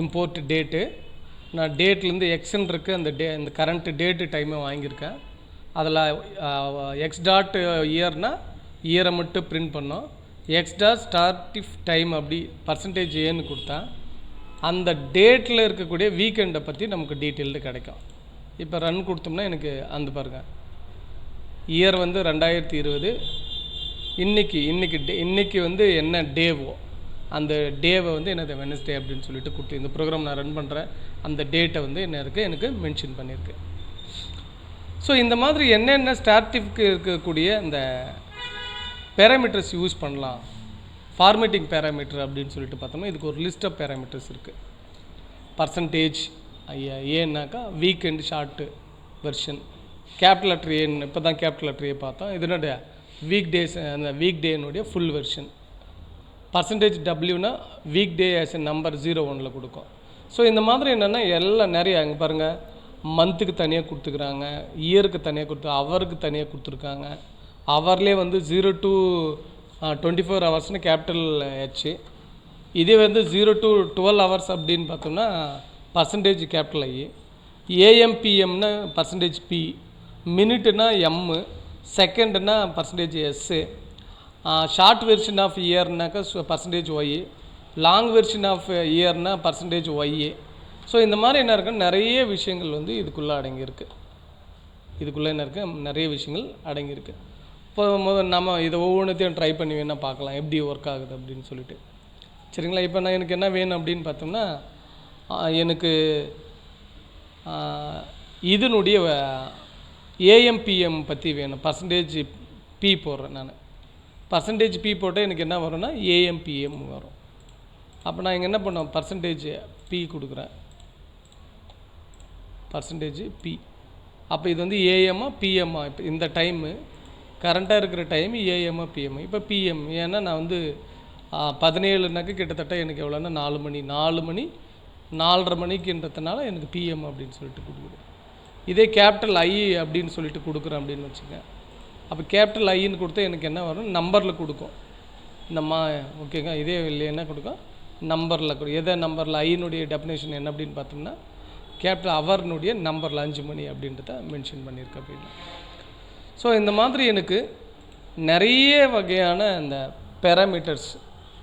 இம்போர்ட் டேட்டு. நான் டேட்லேருந்து எக்ஸ்ன்னு இருக்குது, அந்த இந்த கரண்ட்டு டேட்டு டைமை வாங்கியிருக்கேன். அதில் எக்ஸ் டாட் இயர்னால் இயரை மட்டும் பிரிண்ட் பண்ணோம். எக்ஸ் டாட் ஸ்டார்டிஃப் டைம் அப்படி பர்சன்டேஜ் ஏன்னு கொடுத்தா அந்த டேட்டில் இருக்கக்கூடிய வீக்கெண்டை பற்றி நமக்கு டீட்டெயில்டு கிடைக்கும். இப்போ ரன் கொடுத்தோம்னா எனக்கு அந்த பாருங்கள், இயர் வந்து 2020, இன்றைக்கி வந்து என்ன டேவோ அந்த டேவை வந்து என்னது வெனஸ்டே அப்படின்னு சொல்லிட்டு கொடுத்து இந்த ப்ரோக்ராம் நான் ரன் பண்ணுறேன். அந்த டேட்டை வந்து என்ன இருக்குது எனக்கு மென்ஷன் பண்ணியிருக்கு. ஸோ இந்த மாதிரி என்னென்ன ஸ்டாட்டிஃப்க்கு இருக்கக்கூடிய இந்த பேராமீட்டர்ஸ் யூஸ் பண்ணலாம், ஃபார்மேட்டிங் பேராமீட்டர் அப்படின்னு சொல்லிட்டு பார்த்தோம்னா இதுக்கு ஒரு லிஸ்ட் ஆஃப் பேராமீட்டர்ஸ் இருக்குது. பர்சன்டேஜ் ஏன்னாக்கா weekend short version, capital letter ஏன்னு இப்போ தான் கேபிட்டல் லெட்டர் ஏ பார்த்தோம். இதனுடைய வீக் டேஸ், அந்த வீக் டேனுடைய ஃபுல் வெர்ஷன். பர்சன்டேஜ் டபிள்யூனா week day as a number 01 கொடுக்கும். ஸோ இந்த மாதிரி என்னென்னா எல்லாம் நிறைய அங்கே பாருங்கள், மந்த்துக்கு தனியாக கொடுத்துக்கிறாங்க, இயருக்கு தனியாக அவருக்கு தனியாக கொடுத்துருக்காங்க. அவர்லேயே வந்து 0 to 24 ஹவர்ஸ்னு கேபிட்டல் ஹெச். இதே வந்து 0 to 12 ஹவர்ஸ் அப்படின்னு பார்த்தோம்னா பர்சன்டேஜ் கேபிட்டல் ஐ. ஏஎம்பிஎம்னா பர்சன்டேஜ் பி, மினிட்டுனா எம்மு, செகண்டுனா percentage S, short version of இயர்னாக்கா percentage Y, long version of இயர்னா பர்சன்டேஜ் ஒய். ஸோ இந்த மாதிரி என்ன இருக்குன்னு நிறைய விஷயங்கள் வந்து இதுக்குள்ளே அடங்கியிருக்கு. இதுக்குள்ளே என்ன இருக்குது, நிறைய விஷயங்கள் அடங்கியிருக்கு. இப்போ நம்ம இதை ஒவ்வொன்றத்தையும் ட்ரை பண்ணி வேணால் பார்க்கலாம் எப்படி ஒர்க் ஆகுது அப்படின்னு சொல்லிட்டு. சரிங்களா? இப்போ நான் எனக்கு என்ன வேணும் அப்படின்னு பார்த்தோம்னா, எனக்கு இதனுடைய ஏஎம்பிஎம் பற்றி வேணும். பர்சன்டேஜ் பி போடுறேன் நான். பர்சன்டேஜ் பி போட்டால் எனக்கு என்ன வரும்னா ஏஎம்பிஎம் வரும். அப்போ நான் இங்கே என்ன பண்ணேன், பர்சன்டேஜ் பி கொடுக்குறேன், பர்சன்டேஜ் பி. அப்போ இது வந்து ஏஎம்மா பிஎம்மா, இப்போ இந்த டைமு கரண்ட்டாக இருக்கிற டைம் ஏஎம்மா பிஎம். இப்போ பிஎம், ஏன்னா நான் வந்து 17னாக்கு கிட்டத்தட்ட எனக்கு எவ்வளோன்னா 4 மணி 4:30 மணிக்குன்றதுனால எனக்கு பிஎம் அப்படின்னு சொல்லிட்டு கொடுக்குது. இதே கேபிட்டல் ஐ அப்படின்னு சொல்லிட்டு கொடுக்குறேன் அப்படின்னு வச்சுக்கோங்க. அப்போ கேபிட்டல் ஐன்னு கொடுத்தா எனக்கு என்ன வரும், நம்பரில் கொடுக்கும். இந்த ஓகேங்க, இதே இல்லை என்ன கொடுக்கும், நம்பரில் கொடு. எதை நம்பரில் ஐனுடைய டெஃபினேஷன் என்ன அப்படின்னு பார்த்தோம்னா கேபிட்டல் அவர்னுடைய நம்பரில் 5 மணி அப்படின்றத மென்ஷன் பண்ணியிருக்கு அப்படின்னா. ஸோ இந்த மாதிரி எனக்கு நிறைய வகையான இந்த பேராமீட்டர்ஸ்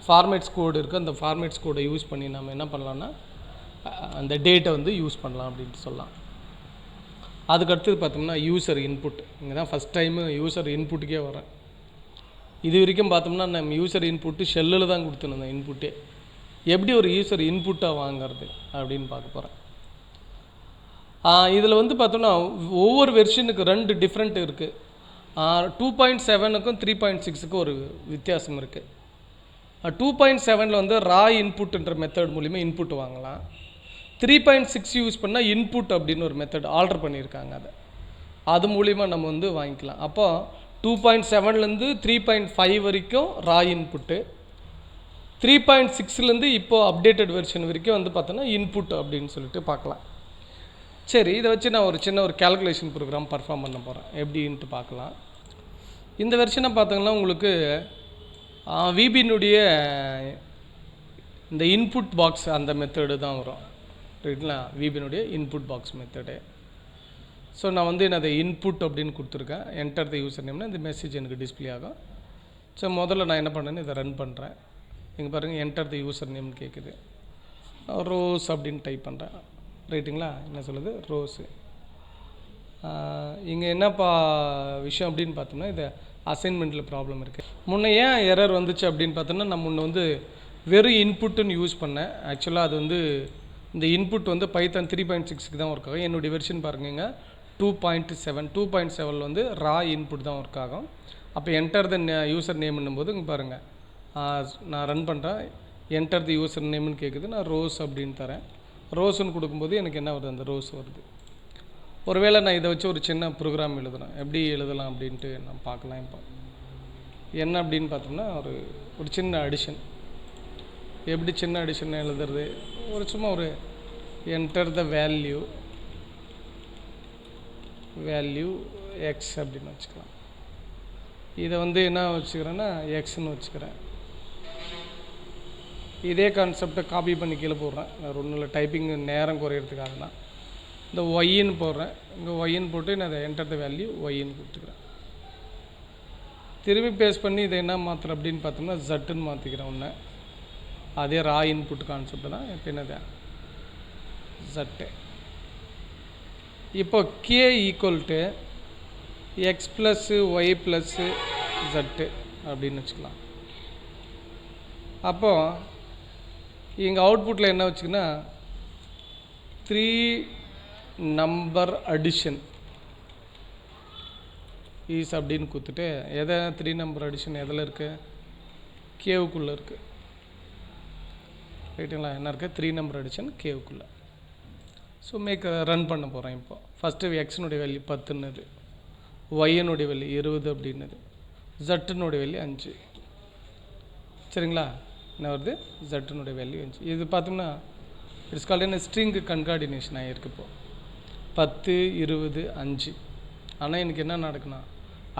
ஃபார்மேட்ஸ் கோடு இருக்குது. அந்த ஃபார்மேட்ஸ் கோடை யூஸ் பண்ணி நம்ம என்ன பண்ணலான்னா அந்த டேட்டை வந்து யூஸ் பண்ணலாம் அப்படின்ட்டு சொல்லலாம். அதுக்கடுத்தது பார்த்தோம்னா யூசர் இன்புட். இங்கே தான் ஃபஸ்ட் டைமு யூசர் இன்புட்டுக்கே வரேன். இது வரைக்கும் பார்த்தோம்னா நம்ம யூசர் இன்புட்டு ஷெல்லில் தான் கொடுத்துருந்தோம் இன்புட்டே. எப்படி ஒரு யூசர் இன்புட்டாக வாங்கிறது அப்படின்னு பார்க்க போகிறேன். இதில் வந்து பார்த்தோம்னா ஒவ்வொரு வெர்ஷனுக்கு 2 டிஃப்ரெண்ட் இருக்குது. 2.7க்கும் 3.6க்கும் ஒரு வித்தியாசம் இருக்குது. 2.7 வந்து ரா இன்புட்ன்ற மெத்தட் மூலிமா இன்புட் வாங்கலாம். 3.6 யூஸ் பண்ணால் இன்புட் அப்படின்னு ஒரு மெத்தட் ஆல்டர் பண்ணியிருக்காங்க. அது மூலிமா நம்ம வந்து வாங்கிக்கலாம். அப்போ 2.7லேருந்து 3.5 வரைக்கும் ரா இன்புட்டு, 3.6லேருந்து இப்போது அப்டேட்டட் வெர்ஷன் வரைக்கும் வந்து பார்த்தோன்னா இன்புட் அப்படின்னு சொல்லிட்டு பார்க்கலாம். சரி, இதை வச்சு நான் ஒரு சின்ன கேல்குலேஷன் ப்ரோக்ராம் பர்ஃபார்ம் பண்ண போகிறேன். எப்படின்ட்டு பார்க்கலாம். இந்த வெர்ஷனை பார்த்தோங்கன்னா உங்களுக்கு விபினுடைய இந்த இன்புட் பாக்ஸ் அந்த மெத்தடு தான் வரும். ரைட்டுங்களா? விபினுடைய இன்புட் பாக்ஸ் மெத்தடு. ஸோ நான் வந்து என்னது இன்புட் அப்படின்னு கொடுத்துருக்கேன். என்டர் த யூசர் நேம்னா இந்த மெசேஜ் எனக்கு டிஸ்பிளே ஆகும். ஸோ முதல்ல நான் என்ன பண்ணேன்னு இதை ரன் பண்ணுறேன். இங்கே பாருங்கள், என்டர் த யூசர் நேம்னு கேட்குது. ரோஸ் அப்படின்னு டைப் பண்ணுறேன். ரைட்டுங்களா? என்ன சொல்லுது, ரோஸு. இங்கே என்னப்பா விஷயம் அப்படின்னு பார்த்தோம்னா இது அசைன்மெண்ட்டில் ப்ராப்ளம் இருக்குது. முன்னே ஏன் எரர் வந்துச்சு அப்படின்னு பார்த்தோன்னா, நான் முன்னே வந்து வெறும் இன்புட்டுன்னு யூஸ் பண்ணேன். ஆக்சுவலாக அது வந்து இந்த இன்புட் வந்து பைத்தான் 3.6க்கு தான் ஒர்க் ஆகும். என்னுடைய வெர்ஷன் பாருங்க 2.7. 2.7 வந்து ரா இன்புட் தான் ஒர்க் ஆகும். அப்போ என்டர் த யூசர் நேம்னும் போது இங்கே பாருங்கள், நான் ரன் பண்ணுறேன். என்டர் த யூசர் நேம்னு கேட்குது. நான் ரோஸ் அப்படின்னு தரேன். ரோஸுன்னு கொடுக்கும்போது எனக்கு என்ன வருது, அந்த ரோஸ் வருது. ஒருவேளை நான் இதை வச்சு ஒரு சின்ன ப்ரோக்ராம் எழுதுறேன். எப்படி எழுதலாம் அப்படின்ட்டு நான் பார்க்கலாம். இப்போ என்ன அப்படின்னு பார்த்தோம்னா ஒரு சின்ன அடிஷன். எப்படி சின்ன அடிஷன் எழுதுறது, சும்மா ஒரு enter the value value X அப்படின்னு வச்சுக்கலாம். இதை வந்து என்ன வச்சுக்கிறேன்னா எக்ஸ்ன்னு வச்சுக்கிறேன். இதே கான்செப்டை காப்பி பண்ணி கீழே போடுறேன். வேறு ஒன்றும் இல்லை, டைப்பிங் நேரம் குறையிறதுக்காக தான். இந்த ஒய்ன்னு போடுறேன். இங்கே ஒய்ன்னு போட்டு நான் அதை என்டர் த வேல்யூ ஒய்ன்னு கொடுத்துக்கிறேன். திரும்பி பேஸ்ட் பண்ணி இதை என்ன மாற்றுறேன் அப்படின்னு பார்த்தோம்னா ஜட்டுன்னு மாற்றிக்கிறேன் ஒன்று. அதே ரா இன்புட் கான்செப்ட் தான். இப்போ என்னது ஜட்டு. இப்போ K equal to X plus Y plus Z அப்படின்னு வச்சுக்கலாம். அப்போது இங்கே அவுட்புட்டில் என்ன வச்சுக்கன்னா 3 நம்பர் அடிஷன் ஈஸ் அப்படின்னு கொடுத்துட்டு எதை 3 நம்பர் அடிஷன் எதில் இருக்குது? கேவுக்குள்ளே இருக்குது. ரைட்டுங்களா? என்ன இருக்குது? 3 நம்பர் அடிஷன் கேவுக்குள்ளே. ஸோ ரன் பண்ண போகிறேன். இப்போ ஃபஸ்ட்டு எக்ஸினுடைய வேல்யூ 10ன்னுது, ஒய்னுடைய வேல்யூ 20 அப்படின்னுது, ஜட்டுனுடைய வேல்யூ 5. சரிங்களா? என்ன வருது? ஜட்டுனுடைய வேல்யூ 5. இது பார்த்தோம்னா இட்ஸ் கால்ட் என்ன ஸ்ட்ரிங் கன்கார்டினேஷன் ஆகிருக்கு. இப்போது 10, 20, 5. ஆனால் எனக்கு என்ன நடக்கணும்?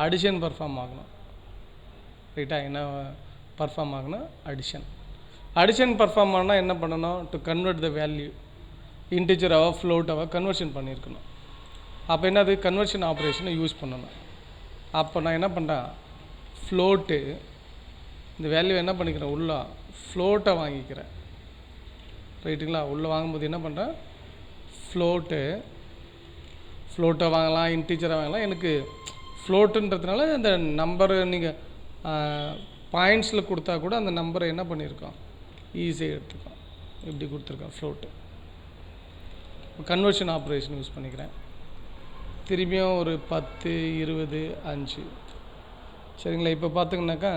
அடிஷன் பர்ஃபார்ம் ஆகணும். ரைட்டா? என்ன பர்ஃபார்ம் ஆகணும்? அடிஷன் பர்ஃபார்ம் ஆனால் என்ன பண்ணணும்? டு கன்வெர்ட் த வேல்யூ இன்டிஜராக ஃப்ளோட்டாக கன்வர்ஷன் பண்ணியிருக்கணும். அப்போ என்னது? கன்வர்ஷன் ஆப்ரேஷனை யூஸ் பண்ணணும். அப்போ நான் என்ன பண்ணுறேன்? ஃப்ளோட்டு இந்த வேல்யூ என்ன பண்ணிக்கிறேன்? உள்ள ஃப்ளோட்டை வாங்கிக்கிறேன். ரைட்டுங்களா? உள்ளே வாங்கும்போது என்ன பண்ணுறேன்? ஃப்ளோட்டை வாங்கலாம், இன்டீஜராக வாங்கலாம். எனக்கு ஃப்ளோட்டுன்றதுனால அந்த நம்பரு நீங்கள் பாயிண்ட்ஸில் கொடுத்தா கூட அந்த நம்பரை என்ன பண்ணியிருக்கோம்? ஈஸியாக எடுத்துக்கோம். இப்படி கொடுத்துருக்கோம் ஃப்ளோட்டு. கன்வர்ஷன் ஆப்ரேஷன் யூஸ் பண்ணிக்கிறேன். திரும்பியும் ஒரு 10, 20, 5. சரிங்களா? இப்போ பார்த்திங்கனாக்கா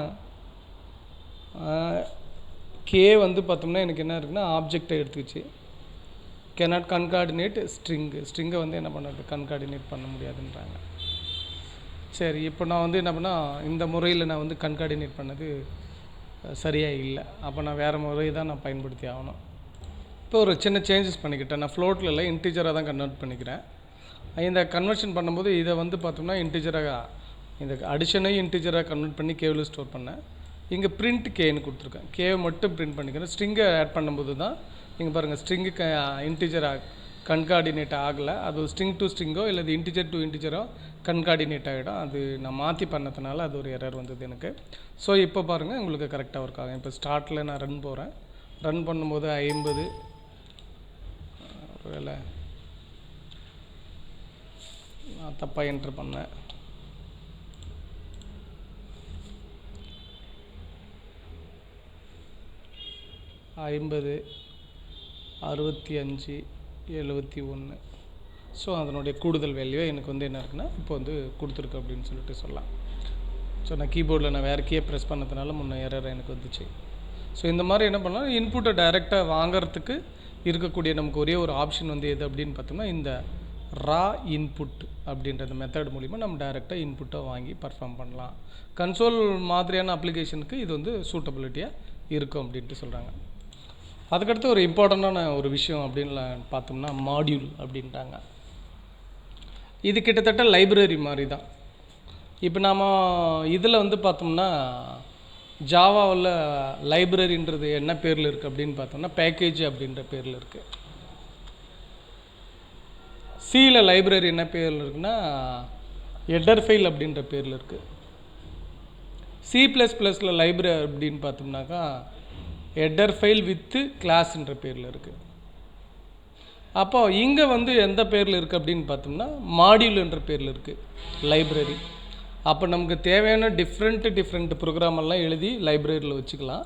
கே வந்து பார்த்தோம்னா எனக்கு என்ன இருக்குன்னா ஆப்ஜெக்டை எடுத்துக்கிச்சு. கேனாட் கன்கார்டினேட் ஸ்ட்ரிங்கை வந்து என்ன பண்ணுறது? கன்கார்டினேட் பண்ண முடியாதுன்றாங்க. சரி, இப்போ நான் வந்து என்ன பண்ணால் இந்த முறையில் நான் வந்து கன்கார்டினேட் பண்ணது சரியாக இல்லை. அப்போ நான் வேறு முறை தான் நான் பயன்படுத்தி ஆகணும். இப்போ ஒரு சின்ன சேஞ்சஸ் பண்ணிக்கிட்டேன். நான் ஃப்ளோட்டில் இல்லை, இன்டிஜராக தான் கன்வெர்ட் பண்ணிக்கிறேன். இந்த கன்வர்ஷன் பண்ணும்போது இதை வந்து பார்த்தோம்னா இன்டிஜராக இந்த அடிஷனையும் இன்டிஜராக கன்வெர்ட் பண்ணி கேவில் ஸ்டோர் பண்ணேன். இங்கே பிரிண்ட் கேன்னு கொடுத்துருக்கேன். கேவை மட்டும் பிரிண்ட் பண்ணிக்கிறேன். ஸ்ட்ரிங்கை ஆட் பண்ணும்போது தான் நீங்கள் பாருங்கள் ஸ்ட்ரிங்கு இன்டிஜராக கன்கார்டினேட் ஆகலை. அது ஸ்ட்ரிங் டு ஸ்ட்ரிங்கோ இல்லை இன்டிஜர் டு இன்டிஜரோ கன்கார்டினேட் ஆகிடும். அது நான் மாற்றி பண்ணதுனால அது ஒரு எரர் வந்தது எனக்கு. ஸோ இப்போ பாருங்கள் உங்களுக்கு கரெக்டாக ஒர்க் ஆகும். இப்போ ஸ்டார்ட்டில் நான் ரன் போகிறேன். ரன் பண்ணும்போது 50 ஒருவேளை நான் தப்பாக என்ட்ரு பண்ணேன். 50, 65, 71. ஸோ அதனுடைய கூடுதல் வேல்யூ எனக்கு வந்து என்ன இருக்குன்னா இப்போ வந்து கொடுத்துருக்கு அப்படின்னு சொல்லிட்டு சொல்லலாம். ஸோ நான் கீபோர்டில் நான் வேறு கீயை ப்ரெஸ் பண்ணதுனால முன்ன எரர் எனக்கு வந்துச்சு. ஸோ இந்த மாதிரி என்ன பண்ணலாம்? இன்புட்டை டைரெக்டாக வாங்கிறதுக்கு இருக்கக்கூடிய நமக்கு ஒரே ஒரு ஆப்ஷன் வந்து எது அப்படின்னு பார்த்தோம்னா இந்த ரா இன்புட் அப்படின்ற மெத்தட் மூலிமா நம்ம டைரெக்டாக இன்புட்டை வாங்கி பர்ஃபார்ம் பண்ணலாம். கன்சோல் மாதிரியான அப்ளிகேஷனுக்கு இது வந்து சூட்டபிலிட்டியாக இருக்கும் அப்படின்ட்டு சொல்கிறாங்க. அதுக்கடுத்து ஒரு இம்பார்ட்டண்ட்டான ஒரு விஷயம் அப்படின்னு பார்த்தோம்னா மாடியூல் அப்படின்ட்டாங்க. இது கிட்டத்தட்ட லைப்ரரி மாதிரி தான். இப்போ நாம் இதில் வந்து பார்த்தோம்னா ஜாவாவில் லைப்ரரின்றது என்ன பேரில் இருக்குது அப்படின்னு பார்த்தோம்னா பேக்கேஜ் அப்படின்ற பேரில் இருக்குது. சியில் லைப்ரரி என்ன பேரில் இருக்குன்னா ஹெடர் ஃபைல் அப்படின்ற பேரில் இருக்குது. C++ல் லைப்ரரி அப்படின்னு பார்த்தோம்னாக்கா ஹெடர் ஃபைல் வித்து கிளாஸ்ன்ற பேரில் இருக்குது. அப்போது இங்கே வந்து எந்த பேரில் இருக்குது அப்படின்னு பார்த்தோம்னா மாடியூல்ன்ற பேரில் இருக்குது லைப்ரரி. அப்போ நமக்கு தேவையான டிஃப்ரெண்ட் ப்ரோக்ராமெல்லாம் எழுதி லைப்ரரியில் வச்சுக்கலாம்.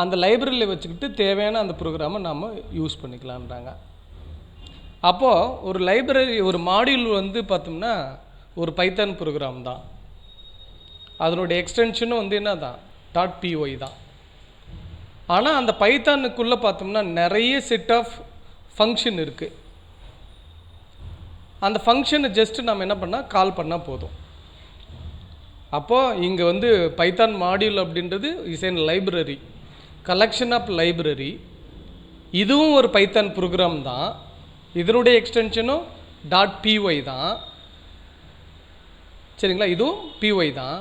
அந்த லைப்ரரியில் வச்சுக்கிட்டு தேவையான அந்த ப்ரோக்ராமை நாம் யூஸ் பண்ணிக்கலான்றாங்க. அப்போது ஒரு லைப்ரரி ஒரு மாடியூல் வந்து பார்த்தோம்னா ஒரு பைத்தான் ப்ரோக்ராம் தான். அதனுடைய எக்ஸ்டென்ஷனும் வந்து என்ன தான்? .py தான். ஆனால் அந்த பைத்தானுக்குள்ளே பார்த்தோம்னா நிறைய செட் ஆஃப் ஃபங்க்ஷன் இருக்குது. அந்த ஃபங்க்ஷனை ஜஸ்ட்டு நம்ம என்ன பண்ணால் கால் பண்ணால் போதும். அப்போது இங்கே வந்து பைத்தான் மாடியூல் அப்படின்றது is an library, collection of library. இதுவும் ஒரு பைத்தான் ப்ரோக்ராம் தான். இதனுடைய எக்ஸ்டென்ஷனும் .py தான். சரிங்களா. இதுவும் py தான்.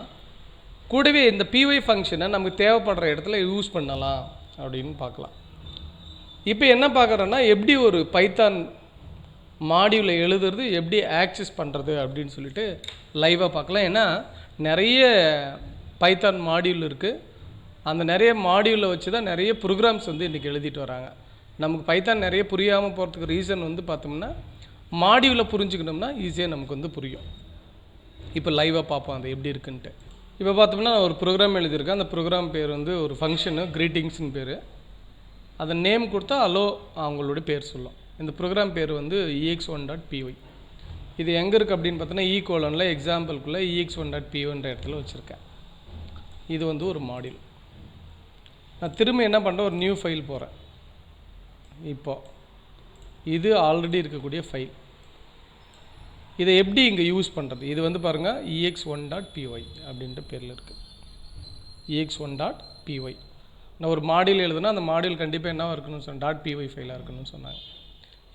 கூடவே இந்த py ஃபங்க்ஷனை நமக்கு தேவைப்படுற இடத்துல யூஸ் பண்ணலாம் அப்படின்னு பார்க்கலாம். இப்போ என்ன பார்க்குறோன்னா, எப்படி ஒரு பைத்தான் மாடியூலை எழுதுறது, எப்படி ஆக்சஸ் பண்ணுறது அப்படின்னு சொல்லிட்டு லைவாக பார்க்கலாம். ஏன்னா நிறைய பைத்தான் மாடியூல் இருக்குது. அந்த நிறைய மாடியூலை வச்சு தான் நிறைய ப்ரோக்ராம்ஸ் வந்து இன்றைக்கி எழுதிட்டு வராங்க. நமக்கு பைத்தான் நிறைய புரியாமல் போகிறதுக்கு ரீசன் வந்து பார்த்தோம்னா, மாடியூலை புரிஞ்சுக்கணும்னா ஈஸியாக நமக்கு வந்து புரியும். இப்போ லைவாக பார்ப்போம் அது எப்படி இருக்குன்ட்டு. இப்போ பார்த்தோம்னா நான் ஒரு ப்ரோக்ராம் எழுதியிருக்கேன். அந்த ப்ரோக்ராம் பேர் வந்து ஒரு ஃபங்க்ஷனு க்ரீட்டிங்ஸ்னு பேர். அதை நேம் கொடுத்தா அலோ அவங்களோட பேர் சொல்லும். இந்த ப்ரோக்ராம் பேர் வந்து ex1.py. இது எங்கே இருக்குது அப்படின்னு பார்த்தோன்னா ஈகோலனில் எக்ஸாம்பிளுக்குள்ளே ex1.py இடத்துல வச்சுருக்கேன். இது வந்து ஒரு மாடியூல். நான் திரும்ப என்ன பண்ணுறேன், ஒரு நியூ ஃபைல் போகிறேன். இப்போது இது ஆல்ரெடி இருக்கக்கூடிய ஃபைல். இதை எப்படி இங்கே யூஸ் பண்ணுறது? இது வந்து பாருங்கள் ex1.py அப்படின்ற பேரில் இருக்குது. ex1.py. நான் ஒரு மாடியூல் எழுதுனா அந்த மாடியூல் கண்டிப்பாக என்ன இருக்கணும்னு சொன்னேன், .py ஃபைலாக இருக்கணும்னு சொன்னாங்க.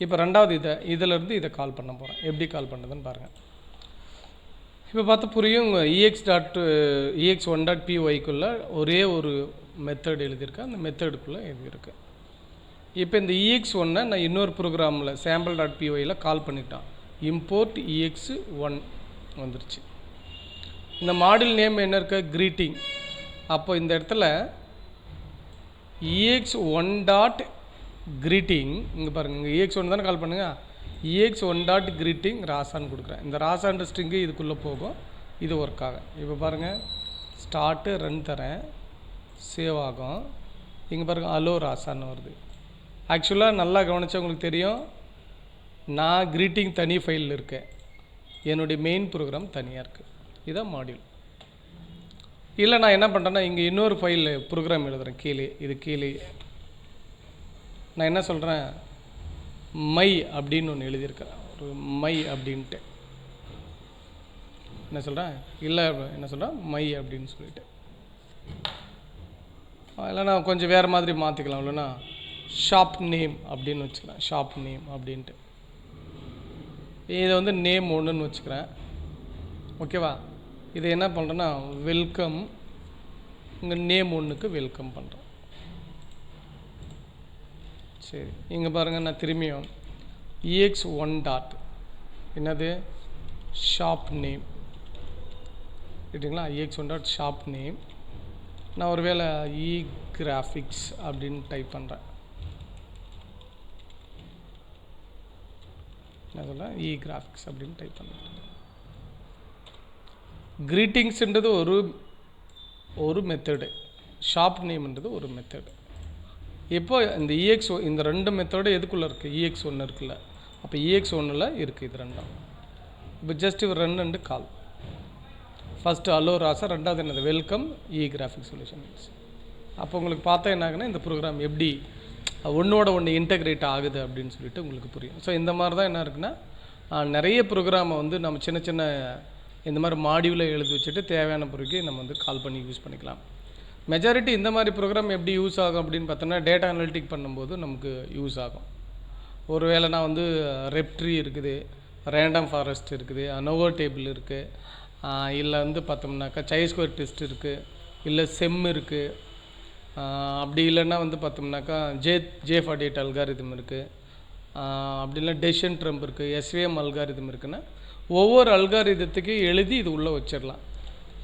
இப்போ ரெண்டாவது இதிலேருந்து இதை கால் பண்ண போகிறேன். எப்படி கால் பண்ணுறதுன்னு பாருங்கள். இப்போ பார்த்தா புரியும். ex1.pyக்குள்ளே ஒரே ஒரு மெத்தட் எழுதியிருக்கேன். அந்த மெத்தடுக்குள்ளே எழுதியிருக்கு. இப்போ இந்த ex1 நான் இன்னொரு ப்ரோக்ராமில் sample.pyயில் கால் பண்ணிட்டான். import ex1 வந்துருச்சு. இந்த மாடியூல் நேம் என்ன இருக்க, greeting. அப்போ இந்த இடத்துல ex1.greeting இங்கே பாருங்கள், இங்கே ex1 தானே கால் பண்ணுங்க. ex1.greeting ராசான்னு கொடுக்குறேன். இந்த ராசான்ற ஸ்ட்ரிங்கு இதுக்குள்ளே போகும், இது ஒர்க் ஆகும். இப்போ பாருங்கள், ஸ்டார்ட்டு ரன் தரேன், சேவ் ஆகும். இங்கே பாருங்கள் அலோ ராசான்னு வருது. ஆக்சுவலாக நல்லா கவனித்தா உங்களுக்கு தெரியும், நான் greeting தனி ஃபைலில் இருக்கேன், என்னுடைய மெயின் ப்ரோக்ராம் தனியாக இருக்குது. இதுதான் மாடியூல். இல்லை நான் என்ன பண்ணுறேன்னா, இங்கே இன்னொரு ஃபைல் ப்ரோக்ராம் எழுதுகிறேன் கீழே. இது கீழே நான் என்ன சொல்கிறேன், மை அப்படின்னு ஒன்று எழுதியிருக்கேன். ஒரு மை அப்படின்ட்டு என்ன சொல்கிறேன், இல்லை என்ன சொல்கிறேன், மை அப்படின்னு சொல்லிட்டு. இல்லைனா கொஞ்சம் வேறு மாதிரி மாற்றிக்கலாம். இல்லைனா ஷாப் நேம் அப்படின்னு வச்சுக்கிறேன், ஷாப் நேம் அப்படின்ட்டு. இதை வந்து நேம் ஒன்றுன்னு வச்சுக்கிறேன். ஓகேவா. இதை என்ன பண்ணுறேன்னா, வெல்கம், இங்கே நேம் ஒன்றுக்கு வெல்கம் பண்ணுறேன். சரி, இங்கே பாருங்கள், நான் திரும்பியும் ex1 டாட் என்னது, ஷாப் நேம் கேட்டிங்களா. ex1 dot shop name. நான் ஒரு வேளை graphics அப்படின்னு டைப் பண்ணுறேன். என்ன சொல்கிறேன், graphics அப்படின்னு டைப் பண்ணுறேன். க்ரீட்டிங்ஸ்ன்றது ஒரு மெத்தடு, ஷாப் நேம்ன்றது ஒரு மெத்தடு. இப்போ இந்த இந்த ரெண்டு மெத்தடு எதுக்குள்ளே இருக்குது, ex1 இருக்குல்ல. அப்போ ex1ல் இருக்குது இது ரெண்டும். இப்போ ஜஸ்ட் இவர் run and call. First hello ராசா, ரெண்டாவது என்னது வெல்கம் graphics சொல்யூஷன்ஸ். அப்போ உங்களுக்கு பார்த்தா என்ன ஆகுனா, இந்த ப்ரோக்ராம் எப்படி ஒன்றோட ஒன்று இன்டெகிரேட் ஆகுது அப்படின்னு சொல்லிட்டு உங்களுக்கு புரியும். ஸோ இந்த மாதிரி தான் என்ன இருக்குன்னா, நிறைய ப்ரோக்ராமை வந்து நம்ம சின்ன சின்ன இந்த மாதிரி மாடியூலை எழுதி வச்சுட்டு தேவையான பிறகு நம்ம வந்து கால் பண்ணி யூஸ் பண்ணிக்கலாம். மெஜாரிட்டி இந்த மாதிரி ப்ரோக்ராம் எப்படி யூஸ் ஆகும் அப்படின்னு பார்த்தோன்னா, டேட்டா அனலிட்டிக் பண்ணும்போது நமக்கு யூஸ் ஆகும். ஒரு வேளை நான் வந்து ரெப்ட்ரி இருக்குது, ரேண்டம் ஃபாரஸ்ட் இருக்குது, அனோவோ டேபிள் இருக்குது, இல்லை வந்து பார்த்தோம்னாக்கா சை-ஸ்கொயர் டெஸ்ட் இருக்குது, இல்லை செம் இருக்குது. அப்படி இல்லைன்னா வந்து பார்த்தோம்னாக்கா J48 அல்காரிதம் இருக்குது. அப்படி இல்லை டெசிஷன் ட்ரம்ப் இருக்குது, SVM அல்காரிதம் இருக்குன்னா ஒவ்வொரு அல்காரிதத்துக்கு எழுதி இது உள்ளே வச்சிடலாம்.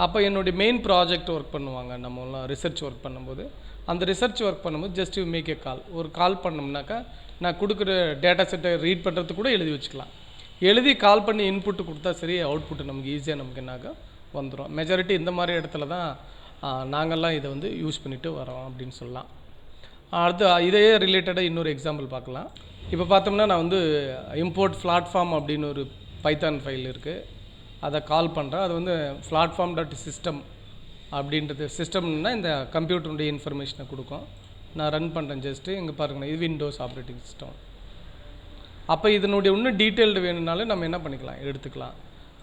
அப்போ என்னுடைய மெயின் ப்ராஜெக்ட் ஒர்க் பண்ணுவாங்க, நம்மளாம் ரிசர்ச் ஒர்க் பண்ணும்போது. அந்த ரிசர்ச் ஒர்க் பண்ணும்போது ஜஸ்ட் யூ மேக் ஏ கால். ஒரு கால் பண்ணோம்னாக்கா நான் கொடுக்குற டேட்டா செட்டை ரீட் பண்ணுறதுக்கு கூட எழுதி வச்சுக்கலாம். எழுதி கால் பண்ணி இன்புட்டு கொடுத்தா சரி, அவுட்புட்டு நமக்கு ஈஸியாக நமக்கு என்னாக வந்துடும். மெஜாரிட்டி இந்த மாதிரி இடத்துல தான் நாங்கள்லாம் இதை வந்து யூஸ் பண்ணிவிட்டு வரோம் அப்படின்னு சொல்லலாம். அடுத்து இதே ரிலேட்டடாக இன்னொரு எக்ஸாம்பிள் பார்க்கலாம். இப்போ பார்த்தோம்னா நான் வந்து இம்போர்ட் பிளாட்ஃபார்ம் அப்படின்னு ஒரு பைத்தான் ஃபைல் இருக்குது, அதை கால் பண்ணுறேன். அது வந்து platform.system அப்படின்றது. சிஸ்டம்னா இந்த கம்ப்யூட்டருடைய இன்ஃபர்மேஷனை கொடுக்கும். நான் ரன் பண்ணுறேன் ஜஸ்ட்டு. இங்கே பாருங்கள், இது விண்டோஸ் ஆப்ரேட்டிங் சிஸ்டம். அப்போ இதனுடைய இன்னும் டீட்டெயில்டு வேணும்னாலும் நம்ம என்ன பண்ணிக்கலாம், எடுத்துக்கலாம்.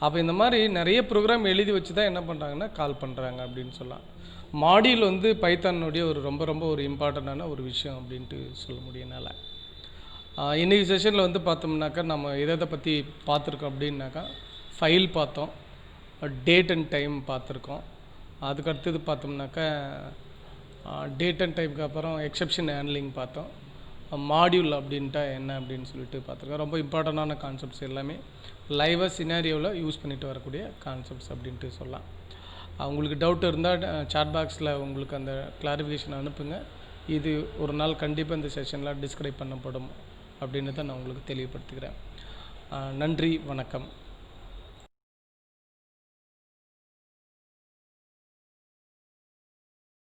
அப்போ இந்த மாதிரி நிறைய ப்ரோக்ராம் எழுதி வச்சு தான் என்ன பண்ணுறாங்கன்னா கால் பண்ணுறாங்க அப்படின்னு சொல்லலாம். மாடியூல் வந்து பைத்தானுடைய ஒரு ரொம்ப ஒரு இம்பார்ட்டண்ட்டான ஒரு விஷயம் அப்படின்ட்டு சொல்ல முடியும்னால. இன்றைக்கி செஷனில் வந்து பார்த்தோம்னாக்கா நம்ம எதை பற்றி பார்த்துருக்கோம் அப்படின்னாக்கா, ஃபைல் பார்த்தோம், டேட் அண்ட் டைம் பார்த்துருக்கோம். அதுக்கடுத்தது பார்த்தோம்னாக்கா டேட் அண்ட் டைமுக்கு அப்புறம் எக்ஸெப்ஷன் ஹேண்ட்லிங் பார்த்தோம். மாடியூல் அப்படின்ட்டா என்ன அப்படின்னு சொல்லிட்டு பார்த்துருக்கோம். ரொம்ப இம்பார்ட்டண்டான கான்செப்ட்ஸ் எல்லாமே லைவாக சினாரியோவில் யூஸ் பண்ணிட்டு வரக்கூடிய கான்செப்ட்ஸ் அப்படின்ட்டு சொல்லலாம். உங்களுக்கு டவுட் இருந்தால் சாட் பாக்ஸில் உங்களுக்கு அந்த கிளாரிஃபிகேஷன் அனுப்புங்க. இது ஒரு நாள் கண்டிப்பாக இந்த செஷனில் டிஸ்கிரைப் பண்ணப்படும் அப்படின்னு தான் நான் உங்களுக்கு தெளிவுபடுத்துகிறேன். நன்றி, வணக்கம்.